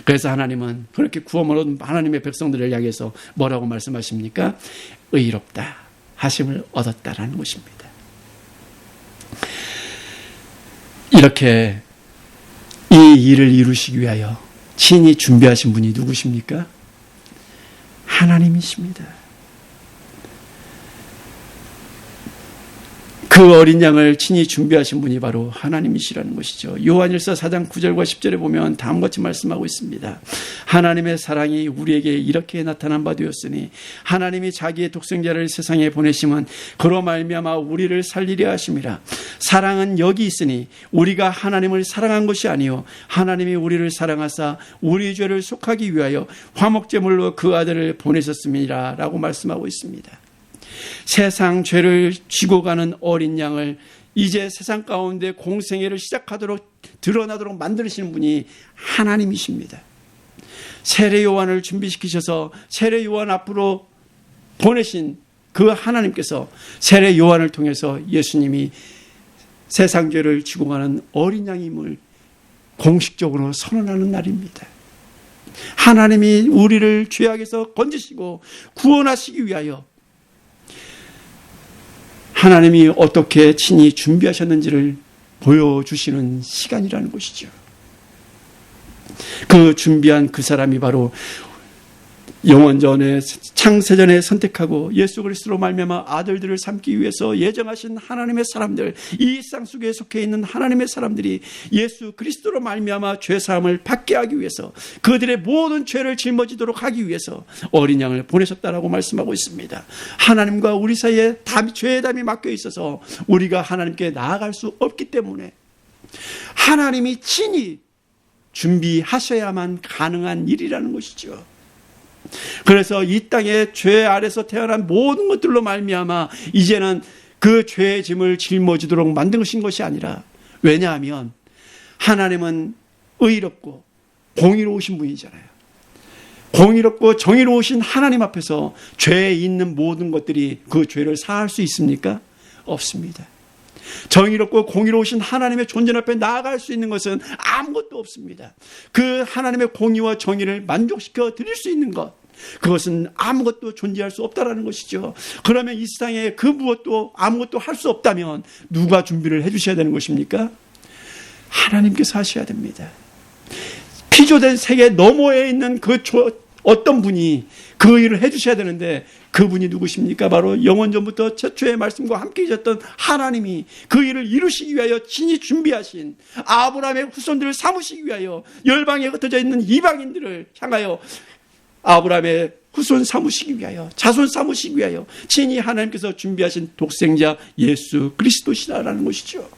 그래서 하나님은 그렇게 구원을 얻은 하나님의 백성들을 향해서 뭐라고 말씀하십니까? 의롭다 하심을 얻었다라는 것입니다. 이렇게 이 일을 이루시기 위하여 친히 준비하신 분이 누구십니까? 하나님이십니다. 그 어린 양을 친히 준비하신 분이 바로 하나님이시라는 것이죠. 요한일서 4장 9절과 10절에 보면 다음과 같이 말씀하고 있습니다. 하나님의 사랑이 우리에게 이렇게 나타난 바 되었으니 하나님이 자기의 독생자를 세상에 보내심은 그로 말미암아 우리를 살리려 하심이라. 사랑은 여기 있으니 우리가 하나님을 사랑한 것이 아니요 하나님이 우리를 사랑하사 우리 죄를 속하기 위하여 화목제물로 그 아들을 보내셨음이라 라고 말씀하고 있습니다. 세상 죄를 지고 가는 어린 양을 이제 세상 가운데 공생애를 시작하도록 드러나도록 만드시는 분이 하나님이십니다. 세례 요한을 준비시키셔서 세례 요한 앞으로 보내신 그 하나님께서 세례 요한을 통해서 예수님이 세상 죄를 지고 가는 어린 양임을 공식적으로 선언하는 날입니다. 하나님이 우리를 죄악에서 건지시고 구원하시기 위하여 하나님이 어떻게 친히 준비하셨는지를 보여주시는 시간이라는 것이죠. 그 준비한 그 사람이 바로 영원전에 창세전에 선택하고 예수 그리스도로 말미암아 아들들을 삼기 위해서 예정하신 하나님의 사람들, 이 세상 속에 속해 있는 하나님의 사람들이 예수 그리스도로 말미암아 죄사함을 받게 하기 위해서 그들의 모든 죄를 짊어지도록 하기 위해서 어린 양을 보내셨다라고 말씀하고 있습니다. 하나님과 우리 사이에 죄의 담이 막혀 있어서 우리가 하나님께 나아갈 수 없기 때문에 하나님이 친히 준비하셔야만 가능한 일이라는 것이죠. 그래서 이 땅에 죄 아래서 태어난 모든 것들로 말미암아 이제는 그 죄의 짐을 짊어지도록 만드신 것이 아니라, 왜냐하면 하나님은 의롭고 공의로우신 분이잖아요. 공의롭고 정의로우신 하나님 앞에서 죄에 있는 모든 것들이 그 죄를 사할 수 있습니까? 없습니다. 정의롭고 공의로우신 하나님의 존재 앞에 나아갈 수 있는 것은 아무것도 없습니다. 그 하나님의 공의와 정의를 만족시켜 드릴 수 있는 것, 그것은 아무것도 존재할 수 없다라는 것이죠. 그러면 이 세상에 그 무엇도 아무것도 할 수 없다면 누가 준비를 해 주셔야 되는 것입니까? 하나님께서 하셔야 됩니다. 피조된 세계 너머에 있는 어떤 분이 그 일을 해 주셔야 되는데, 그분이 누구십니까? 바로 영원전부터 최초의 말씀과 함께 계셨던 하나님이 그 일을 이루시기 위하여 친히 준비하신, 아브라함의 후손들을 삼으시기 위하여 열방에 흩어져 있는 이방인들을 향하여 아브라함의 후손 삼으시기 위하여, 자손 삼으시기 위하여 친히 하나님께서 준비하신 독생자 예수 그리스도시라는 것이죠.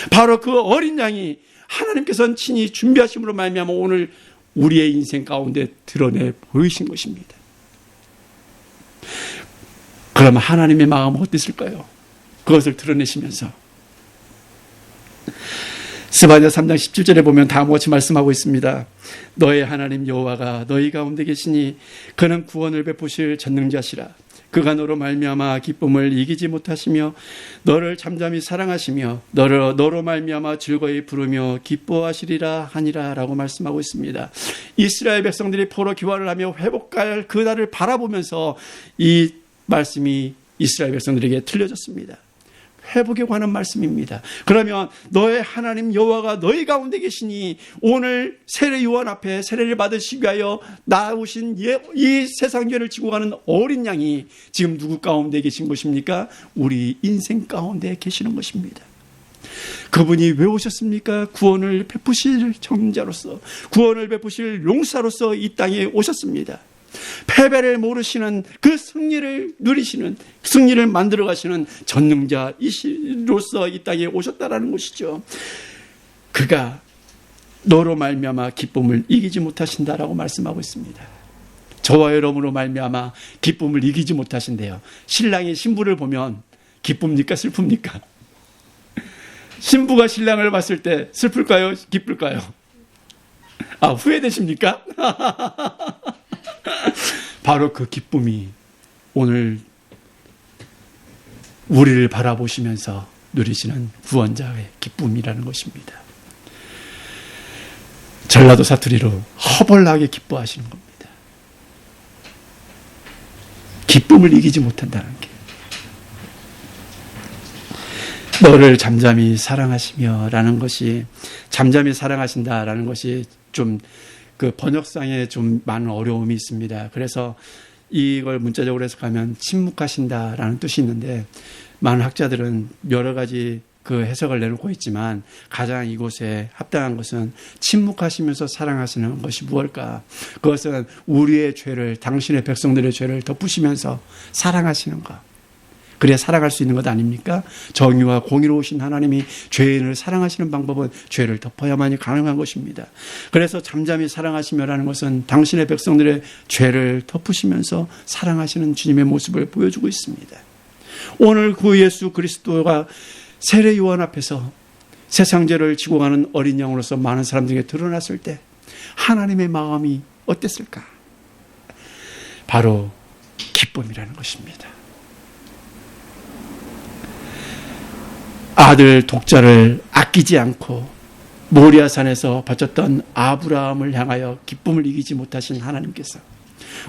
바로 그 어린 양이 하나님께서는 친히 준비하심으로 말미암아 오늘 우리의 인생 가운데 드러내 보이신 것입니다. 그러면 하나님의 마음은 어땠을까요? 그것을 드러내시면서 스바냐 3장 17절에 보면 다음과 같이 말씀하고 있습니다. 너의 하나님 여호와가 너희 가운데 계시니 그는 구원을 베푸실 전능자시라. 그가 너로 말미암아 기쁨을 이기지 못하시며 너를 잠잠히 사랑하시며 너로 말미암아 즐거이 부르며 기뻐하시리라 하니라 라고 말씀하고 있습니다. 이스라엘 백성들이 포로 귀환을 하며 회복할 그 날을 바라보면서 이 말씀이 이스라엘 백성들에게 들려졌습니다. 회복에 관한 말씀입니다. 그러면 너의 하나님 여호와가 너희 가운데 계시니 오늘 세례 요한 앞에 세례를 받으시기 위하여 나오신 이 세상 죄를 지고 가는 어린 양이 지금 누구 가운데 계신 것입니까? 우리 인생 가운데 계시는 것입니다. 그분이 왜 오셨습니까? 구원을 베푸실 정자로서, 구원을 베푸실 용사로서 이 땅에 오셨습니다. 패배를 모르시는 그 승리를 누리시는, 승리를 만들어 가시는 전능자이시로서 이 땅에 오셨다라는 것이죠. 그가 너로 말미암아 기쁨을 이기지 못하신다라고 말씀하고 있습니다. 저와 여러분으로 말미암아 기쁨을 이기지 못하신대요. 신랑이 신부를 보면 기쁩니까? 슬픕니까? 신부가 신랑을 봤을 때 슬플까요? 기쁠까요? 후회되십니까? 바로 그 기쁨이 오늘 우리를 바라보시면서 누리시는 구원자의 기쁨이라는 것입니다. 전라도 사투리로 허벌나게 기뻐하시는 겁니다. 기쁨을 이기지 못한다는 게, 너를 잠잠히 사랑하시며 라는 것이, 잠잠히 사랑하신다라는 것이 좀 그 번역상에 좀 많은 어려움이 있습니다. 그래서 이걸 문자적으로 해석하면 침묵하신다라는 뜻이 있는데, 많은 학자들은 여러 가지 그 해석을 내놓고 있지만 가장 이곳에 합당한 것은 침묵하시면서 사랑하시는 것이 무엇일까? 그것은 우리의 죄를, 당신의 백성들의 죄를 덮으시면서 사랑하시는 것. 그래야 살아갈 수 있는 것 아닙니까? 정의와 공의로우신 하나님이 죄인을 사랑하시는 방법은 죄를 덮어야만이 가능한 것입니다. 그래서 잠잠히 사랑하시며라는 것은 당신의 백성들의 죄를 덮으시면서 사랑하시는 주님의 모습을 보여주고 있습니다. 오늘 그 예수 그리스도가 세례 요한 앞에서 세상 죄를 지고 가는 어린 양으로서 많은 사람들에게 드러났을 때 하나님의 마음이 어땠을까? 바로 기쁨이라는 것입니다. 아들 독자를 아끼지 않고 모리아산에서 바쳤던 아브라함을 향하여 기쁨을 이기지 못하신 하나님께서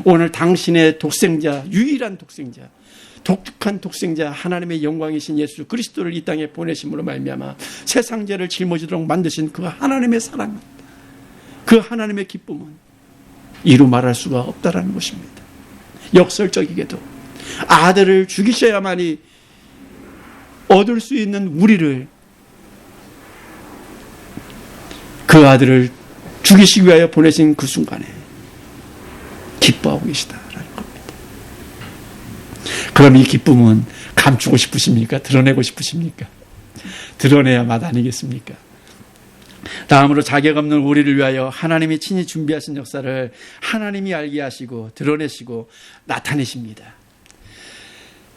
오늘 당신의 독생자, 유일한 독생자, 독특한 독생자, 하나님의 영광이신 예수 그리스도를 이 땅에 보내심으로 말미암아 세상 죄를 짊어지도록 만드신 그 하나님의 사랑, 그 하나님의 기쁨은 이루 말할 수가 없다라는 것입니다. 역설적이게도 아들을 죽이셔야만이 얻을 수 있는 우리를, 그 아들을 죽이시기 위하여 보내신 그 순간에 기뻐하고 계시다라는 겁니다. 그럼 이 기쁨은 감추고 싶으십니까? 드러내고 싶으십니까? 드러내야 맛 아니겠습니까? 다음으로 자격 없는 우리를 위하여 하나님이 친히 준비하신 역사를 하나님이 알게 하시고 드러내시고 나타내십니다.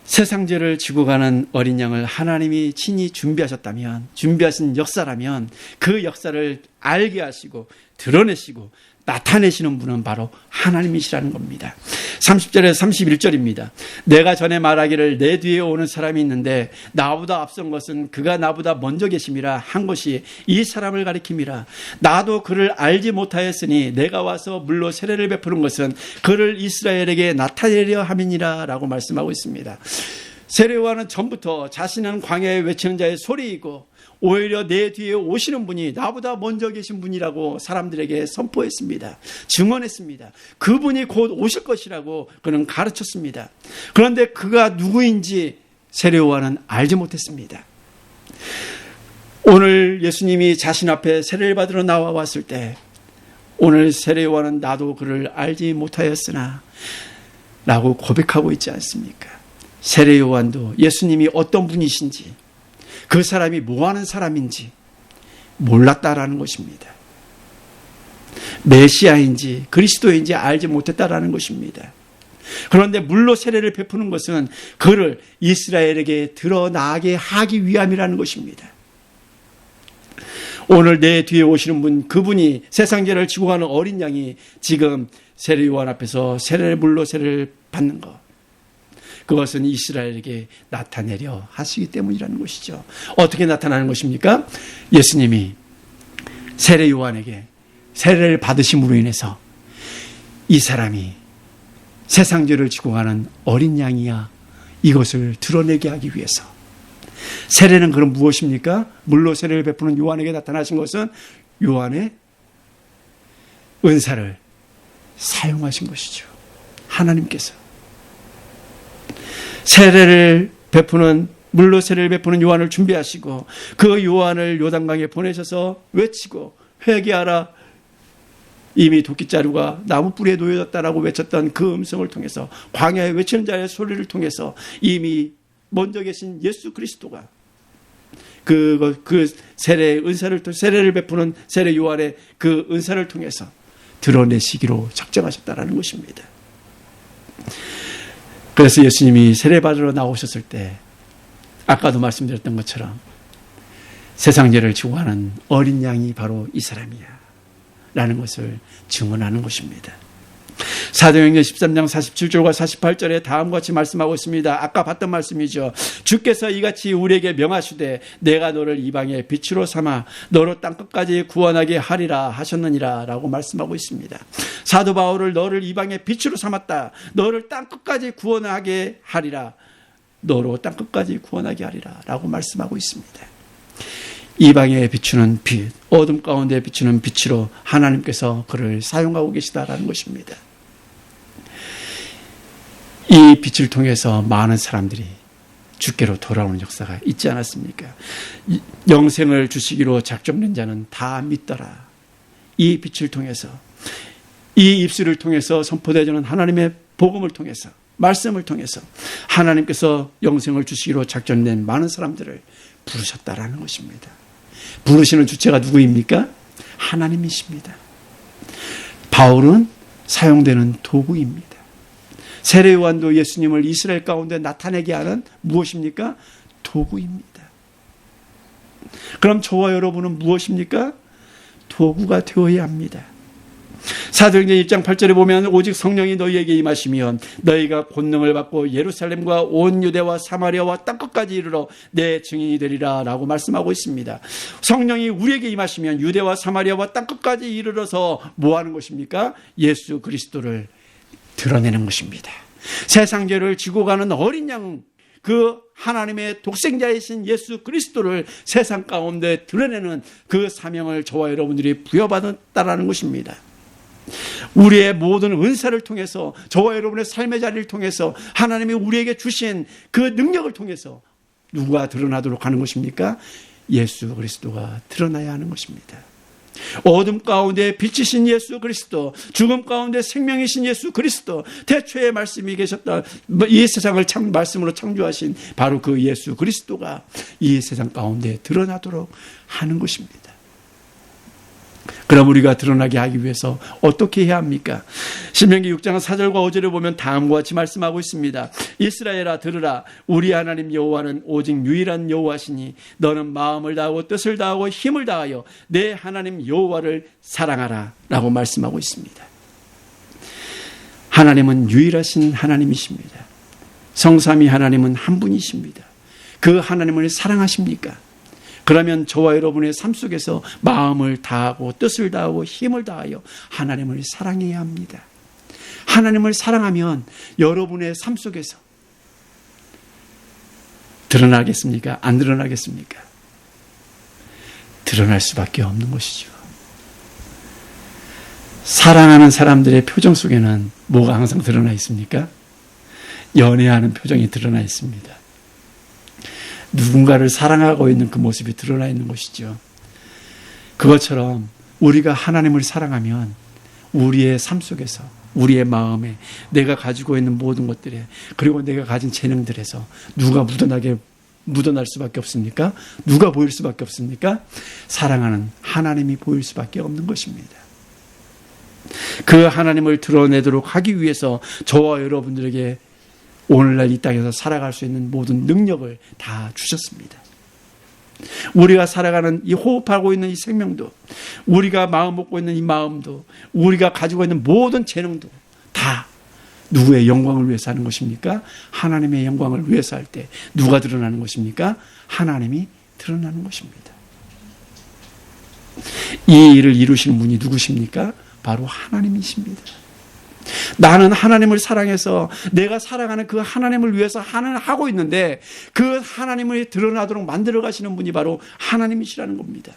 세상 죄를 지고 가는 어린 양을 하나님이 친히 준비하셨다면, 준비하신 역사라면 그 역사를 알게 하시고 드러내시고 나타내시는 분은 바로 하나님이시라는 겁니다. 30절에서 31절입니다. 내가 전에 말하기를 내 뒤에 오는 사람이 있는데 나보다 앞선 것은 그가 나보다 먼저 계심이라 한 것이 이 사람을 가리킴이라. 나도 그를 알지 못하였으니 내가 와서 물로 세례를 베푸는 것은 그를 이스라엘에게 나타내려 함이니라 라고 말씀하고 있습니다. 세례요한은 전부터 자신은 광야에 외치는 자의 소리이고 오히려 내 뒤에 오시는 분이 나보다 먼저 계신 분이라고 사람들에게 선포했습니다. 증언했습니다. 그분이 곧 오실 것이라고 그는 가르쳤습니다. 그런데 그가 누구인지 세례요한은 알지 못했습니다. 오늘 예수님이 자신 앞에 세례를 받으러 나와 왔을 때 오늘 세례요한은 나도 그를 알지 못하였으나 라고 고백하고 있지 않습니까? 세례요한도 예수님이 어떤 분이신지 그 사람이 뭐하는 사람인지 몰랐다라는 것입니다. 메시아인지 그리스도인지 알지 못했다라는 것입니다. 그런데 물로 세례를 베푸는 것은 그를 이스라엘에게 드러나게 하기 위함이라는 것입니다. 오늘 내 뒤에 오시는 분, 그분이 세상 죄를 지고 가는 어린 양이 지금 세례요한 앞에서 물로 세례를 받는 것, 그것은 이스라엘에게 나타내려 하시기 때문이라는 것이죠. 어떻게 나타나는 것입니까? 예수님이 세례요한에게 세례를 받으심으로 인해서 이 사람이 세상 죄를 지고 가는 어린 양이야, 이것을 드러내게 하기 위해서. 세례는 그럼 무엇입니까? 물로 세례를 베푸는 요한에게 나타나신 것은 요한의 은사를 사용하신 것이죠. 하나님께서 세례를 베푸는, 물로 세례를 베푸는 요한을 준비하시고 그 요한을 요단강에 보내셔서 외치고 회개하라, 이미 도끼자루가 나무 뿌리에 놓여졌다라고 외쳤던 그 음성을 통해서, 광야에 외치는 자의 소리를 통해서 이미 먼저 계신 예수 그리스도가 그 세례의 은사를, 세례를 베푸는 세례 요한의 그 은사를 통해서 드러내시기로 작정하셨다라는 것입니다. 그래서 예수님이 세례받으러 나오셨을 때 아까도 말씀드렸던 것처럼 세상 죄를 지고 가는 어린 양이 바로 이 사람이야 라는 것을 증언하는 것입니다. 사도행전 13장 47절과 48절에 다음과 같이 말씀하고 있습니다. 아까 봤던 말씀이죠. 주께서 이같이 우리에게 명하시되 내가 너를 이방의 빛으로 삼아 너로 땅끝까지 구원하게 하리라 하셨느니라 라고 말씀하고 있습니다. 사도 바울을 너를 이방의 빛으로 삼았다, 너를 땅끝까지 구원하게 하리라, 너로 땅끝까지 구원하게 하리라 라고 말씀하고 있습니다. 이방에 비추는 빛, 어둠 가운데 비추는 빛으로 하나님께서 그를 사용하고 계시다라는 것입니다. 이 빛을 통해서 많은 사람들이 주께로 돌아오는 역사가 있지 않았습니까? 영생을 주시기로 작정된 자는 다 믿더라. 이 빛을 통해서, 이 입술을 통해서 선포되어지는 하나님의 복음을 통해서, 말씀을 통해서 하나님께서 영생을 주시기로 작정된 많은 사람들을 부르셨다라는 것입니다. 부르시는 주체가 누구입니까? 하나님이십니다. 바울은 사용되는 도구입니다. 세례 요한도 예수님을 이스라엘 가운데 나타내게 하는 무엇입니까? 도구입니다. 그럼 저와 여러분은 무엇입니까? 도구가 되어야 합니다. 사도행전 1장 8절에 보면 오직 성령이 너희에게 임하시면 너희가 권능을 받고 예루살렘과 온 유대와 사마리아와 땅끝까지 이르러 내 증인이 되리라 라고 말씀하고 있습니다. 성령이 우리에게 임하시면 유대와 사마리아와 땅끝까지 이르러서 뭐 하는 것입니까? 예수 그리스도를 드러내는 것입니다. 세상 죄를 지고 가는 어린 양, 그 하나님의 독생자이신 예수 그리스도를 세상 가운데 드러내는 그 사명을 저와 여러분들이 부여받았다라는 것입니다. 우리의 모든 은사를 통해서, 저와 여러분의 삶의 자리를 통해서 하나님이 우리에게 주신 그 능력을 통해서 누가 드러나도록 하는 것입니까? 예수 그리스도가 드러나야 하는 것입니다. 어둠 가운데 빛이신 예수 그리스도, 죽음 가운데 생명이신 예수 그리스도, 태초에 말씀이 계셨다, 이 세상을 말씀으로 창조하신 바로 그 예수 그리스도가 이 세상 가운데 드러나도록 하는 것입니다. 그럼 우리가 드러나게 하기 위해서 어떻게 해야 합니까? 신명기 6장 4절과 5절에 보면 다음과 같이 말씀하고 있습니다. 이스라엘아 들으라. 우리 하나님 여호와는 오직 유일한 여호와시니 너는 마음을 다하고 뜻을 다하고 힘을 다하여 내 하나님 여호와를 사랑하라 라고 말씀하고 있습니다. 하나님은 유일하신 하나님이십니다. 성삼위 하나님은 한 분이십니다. 그 하나님을 사랑하십니까? 그러면 저와 여러분의 삶 속에서 마음을 다하고 뜻을 다하고 힘을 다하여 하나님을 사랑해야 합니다. 하나님을 사랑하면 여러분의 삶 속에서 드러나겠습니까? 안 드러나겠습니까? 드러날 수밖에 없는 것이죠. 사랑하는 사람들의 표정 속에는 뭐가 항상 드러나 있습니까? 연애하는 표정이 드러나 있습니다. 누군가를 사랑하고 있는 그 모습이 드러나 있는 것이죠. 그것처럼 우리가 하나님을 사랑하면 우리의 삶 속에서, 우리의 마음에, 내가 가지고 있는 모든 것들에, 그리고 내가 가진 재능들에서 누가 묻어날 수밖에 없습니까? 누가 보일 수밖에 없습니까? 사랑하는 하나님이 보일 수밖에 없는 것입니다. 그 하나님을 드러내도록 하기 위해서 저와 여러분들에게 오늘날 이 땅에서 살아갈 수 있는 모든 능력을 다 주셨습니다. 우리가 살아가는 이 호흡하고 있는 이 생명도, 우리가 마음 먹고 있는 이 마음도, 우리가 가지고 있는 모든 재능도 다 누구의 영광을 위해서 하는 것입니까? 하나님의 영광을 위해서 할 때 누가 드러나는 것입니까? 하나님이 드러나는 것입니다. 이 일을 이루시는 분이 누구십니까? 바로 하나님이십니다. 나는 하나님을 사랑해서 내가 사랑하는 그 하나님을 위해서 하고 있는데 그 하나님을 드러나도록 만들어 가시는 분이 바로 하나님이시라는 겁니다.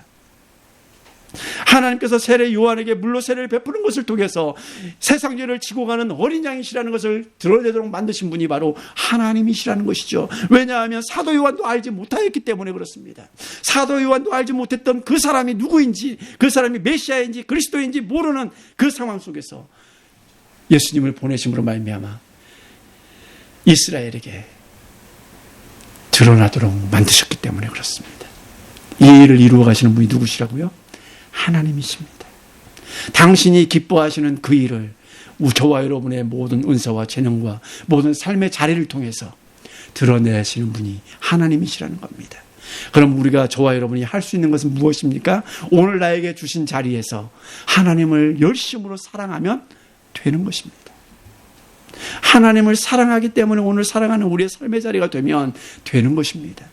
하나님께서 세례 요한에게 물로 세례를 베푸는 것을 통해서 세상 죄를 지고 가는 어린 양이시라는 것을 드러내도록 만드신 분이 바로 하나님이시라는 것이죠. 왜냐하면 사도 요한도 알지 못하였기 때문에 그렇습니다. 사도 요한도 알지 못했던 그 사람이 누구인지, 그 사람이 메시아인지 그리스도인지 모르는 그 상황 속에서 예수님을 보내심으로 말미암아 이스라엘에게 드러나도록 만드셨기 때문에 그렇습니다. 이 일을 이루어 가시는 분이 누구시라고요? 하나님이십니다. 당신이 기뻐하시는 그 일을 저와 여러분의 모든 은사와 재능과 모든 삶의 자리를 통해서 드러내시는 분이 하나님이시라는 겁니다. 그럼 우리가 저와 여러분이 할 수 있는 것은 무엇입니까? 오늘 나에게 주신 자리에서 하나님을 열심으로 사랑하면 되는 것입니다. 하나님을 사랑하기 때문에 오늘 사랑하는 우리의 삶의 자리가 되면 되는 것입니다.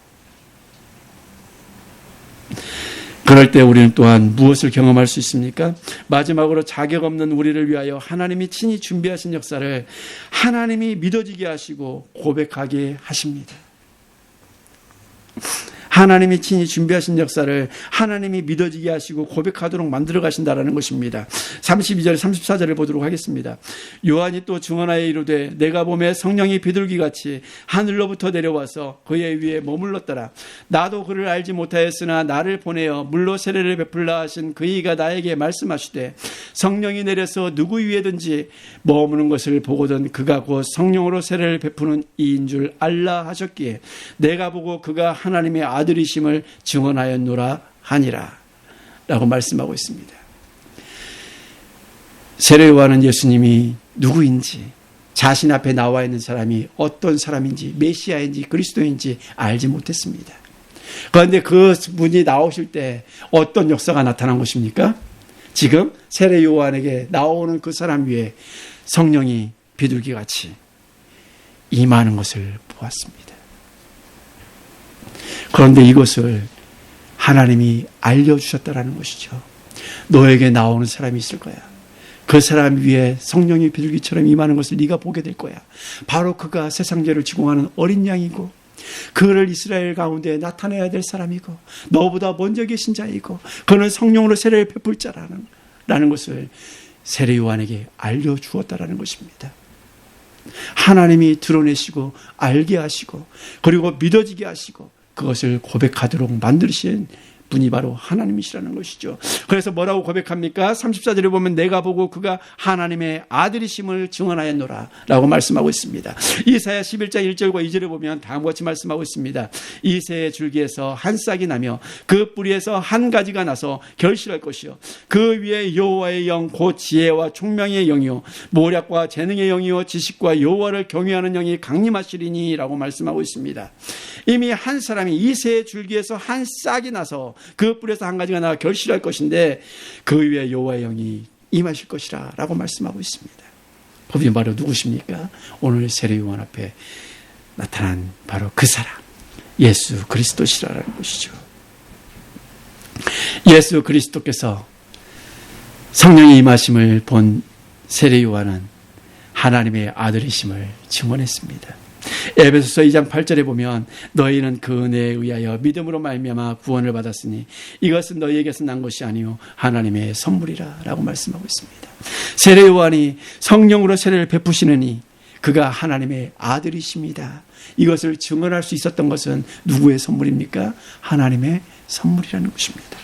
그럴 때 우리는 또한 무엇을 경험할 수 있습니까? 마지막으로 자격 없는 우리를 위하여 하나님이 친히 준비하신 역사를 하나님이 믿어지게 하시고 고백하게 하십니다. 하나님이 친히 준비하신 역사를 하나님이 믿어지게 하시고 고백하도록 만들어 가신다라는 것입니다. 32절 34절을 보도록 하겠습니다. 요한이 또 증언하여 이르되 내가 보매 성령이 비둘기같이 하늘로부터 내려와서 그의 위에 머물렀더라. 나도 그를 알지 못하였으나 나를 보내어 물로 세례를 베풀라 하신 그이가 나에게 말씀하시되 성령이 내려서 누구 위에든지 머무는 것을 보거든 그가 곧 성령으로 세례를 베푸는 이인 줄 알라 하셨기에 내가 보고 그가 하나님의 아들이심을 증언하였노라 하니라 라고 말씀하고 있습니다. 세례 요한은 예수님이 누구인지, 자신 앞에 나와 있는 사람이 어떤 사람인지, 메시아인지 그리스도인지 알지 못했습니다. 그런데 그 분이 나오실 때 어떤 역사가 나타난 것입니까? 지금 세례 요한에게 나오는 그 사람 위에 성령이 비둘기같이 임하는 것을 보았습니다. 그런데 이것을 하나님이 알려주셨다라는 것이죠. 너에게 나오는 사람이 있을 거야. 그 사람 위에 성령이 비둘기처럼 임하는 것을 네가 보게 될 거야. 바로 그가 세상 죄를 지고 가는 어린 양이고 그를 이스라엘 가운데 나타내야 될 사람이고 너보다 먼저 계신 자이고 그는 성령으로 세례를 베풀 자라는 것을 세례 요한에게 알려주었다라는 것입니다. 하나님이 드러내시고 알게 하시고 그리고 믿어지게 하시고 그것을 고백하도록 만드신 분이 바로 하나님이시라는 것이죠. 그래서 뭐라고 고백합니까? 34절에 보면 내가 보고 그가 하나님의 아들이심을 증언하였노라 라고 말씀하고 있습니다. 이사야 11장 1절과 2절에 보면 다음과 같이 말씀하고 있습니다. 이새의 줄기에서 한 싹이 나며 그 뿌리에서 한 가지가 나서 결실할 것이요 그 위에 여호와의 영 곧 지혜와 총명의 영이요 모략과 재능의 영이요 지식과 여호와를 경외하는 영이 강림하시리니 라고 말씀하고 있습니다. 이미 한 사람이 이새의 줄기에서 한 싹이 나서 그 뿌리에서 한 가지가 나와 결실할 것인데 그 위에 여호와의 영이 임하실 것이라 라고 말씀하고 있습니다. 그분이 바로 누구십니까? 오늘 세례요한 앞에 나타난 바로 그 사람 예수 그리스도시라는 것이죠. 예수 그리스도께서 성령의 임하심을 본 세례요한은 하나님의 아들이심을 증언했습니다. 에베소서 2장 8절에 보면 너희는 그 은혜에 의하여 믿음으로 말미암아 구원을 받았으니 이것은 너희에게서 난 것이 아니요 하나님의 선물이라 라고 말씀하고 있습니다. 세례 요한이 성령으로 세례를 베푸시느니 그가 하나님의 아들이십니다. 이것을 증언할 수 있었던 것은 누구의 선물입니까? 하나님의 선물이라는 것입니다.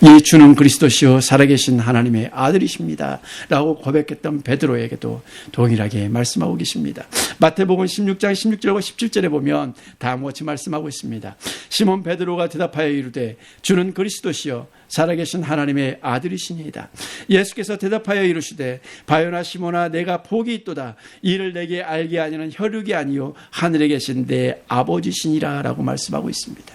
이 주는 그리스도시요 살아계신 하나님의 아들이십니다 라고 고백했던 베드로에게도 동일하게 말씀하고 계십니다. 마태복음 16장 16절과 17절에 보면 다음과 같이 말씀하고 있습니다. 시몬 베드로가 대답하여 이르되 주는 그리스도시요 살아계신 하나님의 아들이시니이다. 예수께서 대답하여 이르시되 바요나 시몬아 내가 복이 있도다. 이를 내게 알게 하니는 혈육이 아니요 하늘에 계신 내 아버지시니라 라고 말씀하고 있습니다.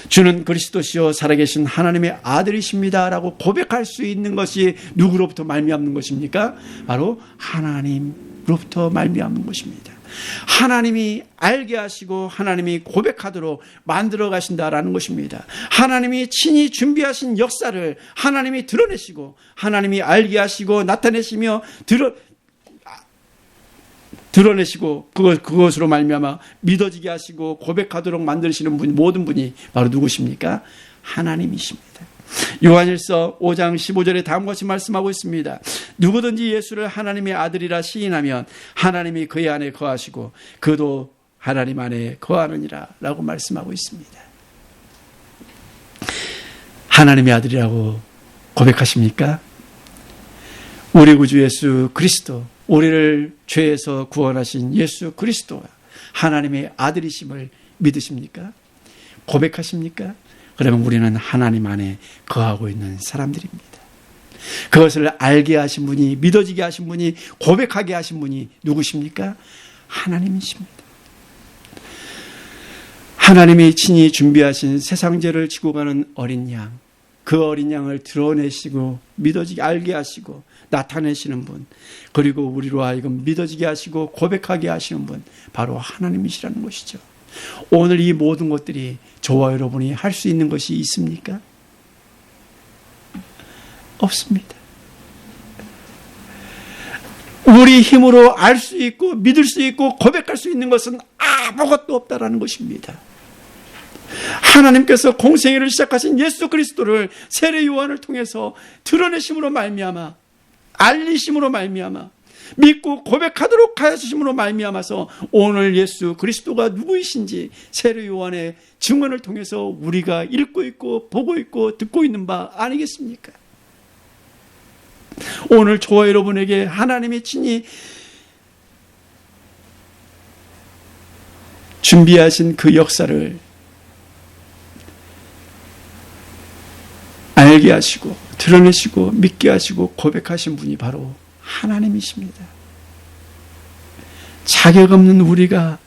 주는 그리스도시요 살아계신 하나님의 아들이십니다 라고 고백할 수 있는 것이 누구로부터 말미암는 것입니까? 바로 하나님으로부터 말미암는 것입니다. 하나님이 알게 하시고 하나님이 고백하도록 만들어 가신다라는 것입니다. 하나님이 친히 준비하신 역사를 하나님이 드러내시고 하나님이 알게 하시고 나타내시며 드러내시고 그것으로 말미암아 믿어지게 하시고 고백하도록 만드시는 분, 모든 분이 바로 누구십니까? 하나님이십니다. 요한일서 5장 15절에 다음과 같이 말씀하고 있습니다. 누구든지 예수를 하나님의 아들이라 시인하면 하나님이 그의 안에 거하시고 그도 하나님 안에 거하느니라 라고 말씀하고 있습니다. 하나님의 아들이라고 고백하십니까? 우리 구주 예수 그리스도, 우리를 죄에서 구원하신 예수 그리스도가 하나님의 아들이심을 믿으십니까? 고백하십니까? 그러면 우리는 하나님 안에 거하고 있는 사람들입니다. 그것을 알게 하신 분이, 믿어지게 하신 분이, 고백하게 하신 분이 누구십니까? 하나님이십니다. 하나님이 친히 준비하신 세상 죄를 지고 가는 어린 양, 그 어린 양을 드러내시고 믿어지게 알게 하시고 나타내시는 분, 그리고 우리로 하여금 믿어지게 하시고 고백하게 하시는 분, 바로 하나님이시라는 것이죠. 오늘 이 모든 것들이 저와 여러분이 할 수 있는 것이 있습니까? 없습니다. 우리 힘으로 알 수 있고 믿을 수 있고 고백할 수 있는 것은 아무것도 없다라는 것입니다. 하나님께서 공생애를 시작하신 예수 그리스도를 세례 요한을 통해서 드러내심으로 말미암아, 알리심으로 말미암아, 믿고 고백하도록 하심으로 말미암아서 오늘 예수 그리스도가 누구이신지 세례 요한의 증언을 통해서 우리가 읽고 있고 보고 있고 듣고 있는 바 아니겠습니까? 오늘 저와 여러분에게 하나님이 친히 준비하신 그 역사를 알게 하시고 드러내시고 믿게 하시고 고백하신 분이 바로 하나님이십니다. 자격 없는 우리가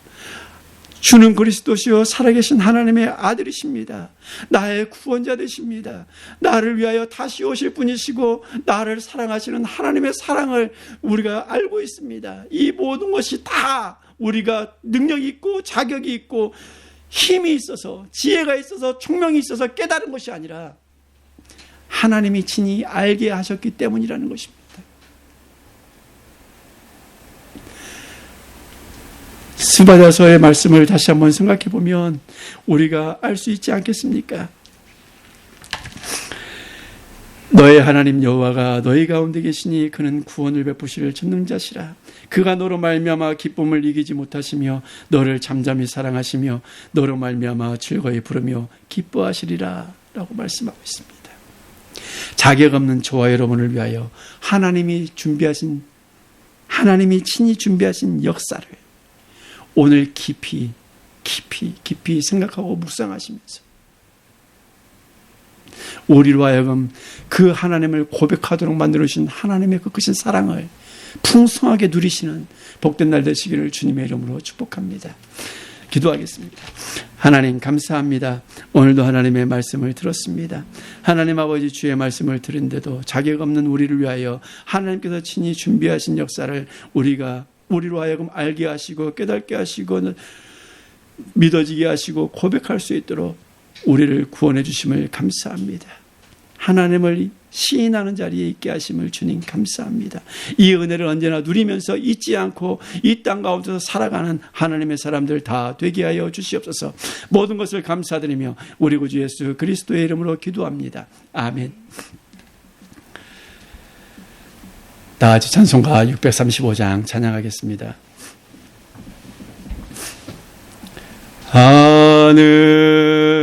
주는 그리스도시요 살아계신 하나님의 아들이십니다. 나의 구원자 되십니다. 나를 위하여 다시 오실 분이시고 나를 사랑하시는 하나님의 사랑을 우리가 알고 있습니다. 이 모든 것이 다 우리가 능력이 있고 자격이 있고 힘이 있어서 지혜가 있어서 총명이 있어서 깨달은 것이 아니라 하나님이 친히 알게 하셨기 때문이라는 것입니다. 스바랴서의 말씀을 다시 한번 생각해 보면 우리가 알 수 있지 않겠습니까? 너의 하나님 여호와가 너희 가운데 계시니 그는 구원을 베푸실 전능자시라. 그가 너로 말미암아 기쁨을 이기지 못하시며 너를 잠잠히 사랑하시며 너로 말미암아 즐거이 부르며 기뻐하시리라 라고 말씀하고 있습니다. 자격 없는 저와 여러분을 위하여 하나님이 친히 준비하신 역사를 오늘 깊이 생각하고 묵상하시면서 우리로 하여금 그 하나님을 고백하도록 만들어주신 하나님의 그 크신 사랑을 풍성하게 누리시는 복된 날 되시기를 주님의 이름으로 축복합니다. 기도하겠습니다. 하나님 감사합니다. 오늘도 하나님의 말씀을 들었습니다. 하나님 아버지 주의 말씀을 들은데도 자격 없는 우리를 위하여 하나님께서 친히 준비하신 역사를 우리로 하여금 알게 하시고 깨닫게 하시고 믿어지게 하시고 고백할 수 있도록 우리를 구원해 주심을 감사합니다. 하나님을 시인하는 자리에 있게 하심을 주님 감사합니다. 이 은혜를 언제나 누리면서 잊지 않고 이 땅 가운데서 살아가는 하나님의 사람들 다 되게 하여 주시옵소서. 모든 것을 감사드리며 우리 구주 예수 그리스도의 이름으로 기도합니다. 아멘. 다 같이 찬송가 635장 찬양하겠습니다.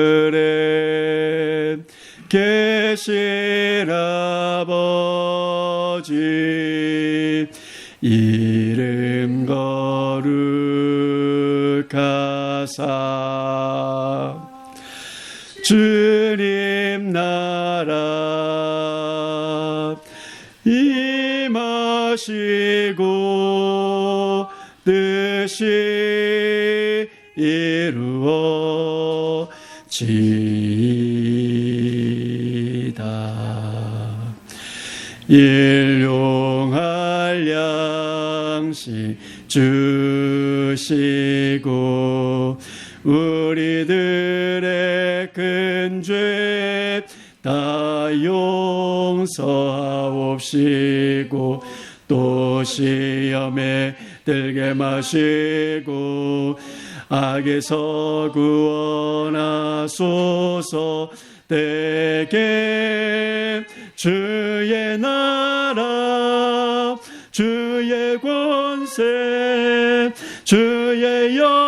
하늘에 계신 아버지 이름 거룩하사 주님 나라 임하시고 뜻이 이루어지이다. 일용할 양식 주시고 우리들의 큰 죄 다 용서하옵시고 또 시험에 들게 마시고 악에서 구원하소서. 대개 주의 나라 주의 권세 주의 영광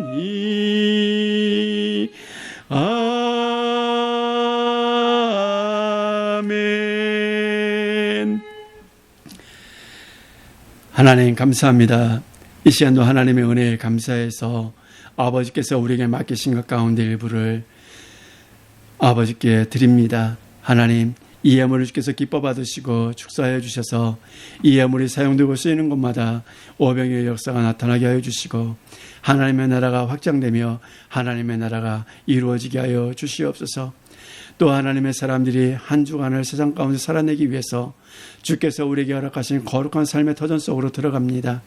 영원히 아멘. 하나님 감사합니다. 이 시간도 하나님의 은혜에 감사해서 아버지께서 우리에게 맡기신 것 가운데 일부를 아버지께 드립니다. 하나님, 이 예물을 주께서 기뻐 받으시고 축사하여 주셔서 이 예물이 사용되고 쓰이는 곳마다 오병이의 역사가 나타나게 하여 주시고 하나님의 나라가 확장되며 하나님의 나라가 이루어지게 하여 주시옵소서. 또 하나님의 사람들이 한 주간을 세상 가운데 살아내기 위해서 주께서 우리에게 허락하신 거룩한 삶의 터전 속으로 들어갑니다.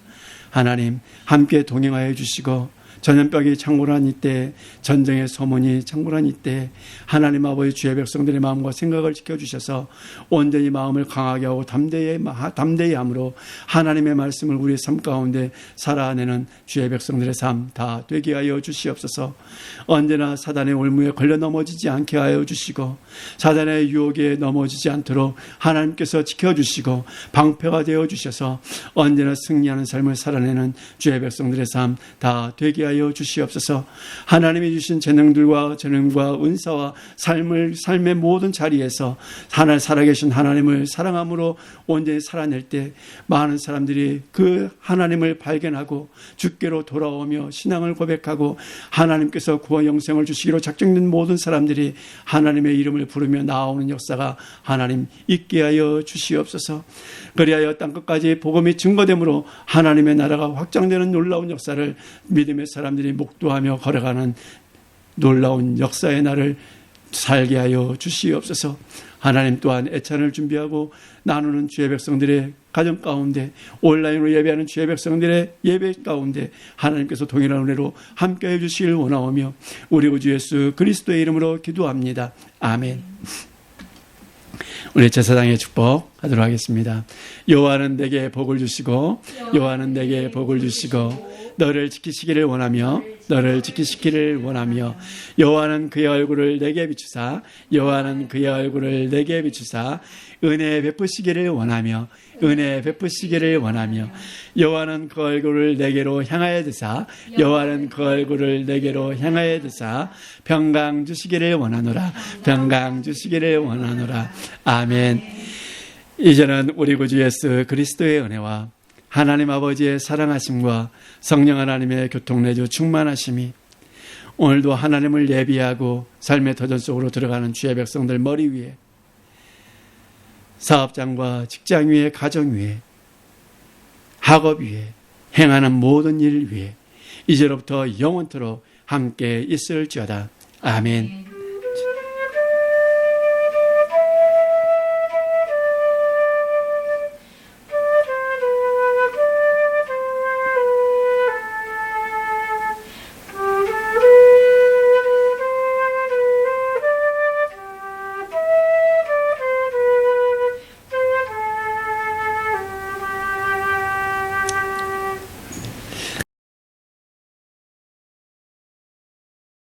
하나님 함께 동행하여 주시고 전염병이 창궐한 이때, 전쟁의 소문이 창궐한 이때 하나님 아버지 주의 백성들의 마음과 생각을 지켜주셔서 온전히 마음을 강하게 하고 담대히 함으로 하나님의 말씀을 우리의 삶 가운데 살아내는 주의 백성들의 삶 다 되게 하여 주시옵소서. 언제나 사단의 올무에 걸려 넘어지지 않게 하여 주시고 사단의 유혹에 넘어지지 않도록 하나님께서 지켜주시고 방패가 되어 주셔서 언제나 승리하는 삶을 살아내는 주의 백성들의 삶 다 되게 하여 주시옵소서. 하나님이 주신 재능과 은사와 삶의 모든 자리에서 살아계신 하나님을 사랑함으로 온전히 살아낼 때 많은 사람들이 그 하나님을 발견하고 주께로 돌아오며 신앙을 고백하고 하나님께서 구원 영생을 주시기로 작정된 모든 사람들이 하나님의 이름을 부르며 나오는 역사가 하나님 있게 하여 주시옵소서. 그리하여 땅끝까지 복음이 증거되므로 하나님의 나라가 확장되는 놀라운 역사를 믿음의 사람들이 목도하며 걸어가는 놀라운 역사의 날을 살게 하여 주시옵소서. 하나님 또한 애찬을 준비하고 나누는 주의 백성들의 가정 가운데 온라인으로 예배하는 주의 백성들의 예배 가운데 하나님께서 동일한 은혜로 함께해 주시길 원하오며 우리 구주 예수 그리스도의 이름으로 기도합니다. 아멘. 우리 제사장의 축복. 하도록 하겠습니다. 여호와는 내게 복을 주시고 여호와는 내게 복을 주시고 너를 지키시기를 원하며 너를 지키시기를 원하며 여호와는 그의 얼굴을 내게 비추사 여호와는 그의 얼굴을 내게 비추사 은혜 베푸시기를 원하며 은혜 베푸시기를 원하며 여호와는 그 얼굴을 내게로 향하여 드사 여호와는 그 얼굴을 내게로 향하여 드사 평강 주시기를 원하노라 평강 주시기를 원하노라. 아멘. 이제는 우리 구주 예수 그리스도의 은혜와 하나님 아버지의 사랑하심과 성령 하나님의 교통내주 충만하심이 오늘도 하나님을 예비하고 삶의 터전 속으로 들어가는 주의 백성들 머리 위에 사업장과 직장 위에 가정 위에 학업 위에 행하는 모든 일 위에 이제로부터 영원토록 함께 있을지어다. 아멘.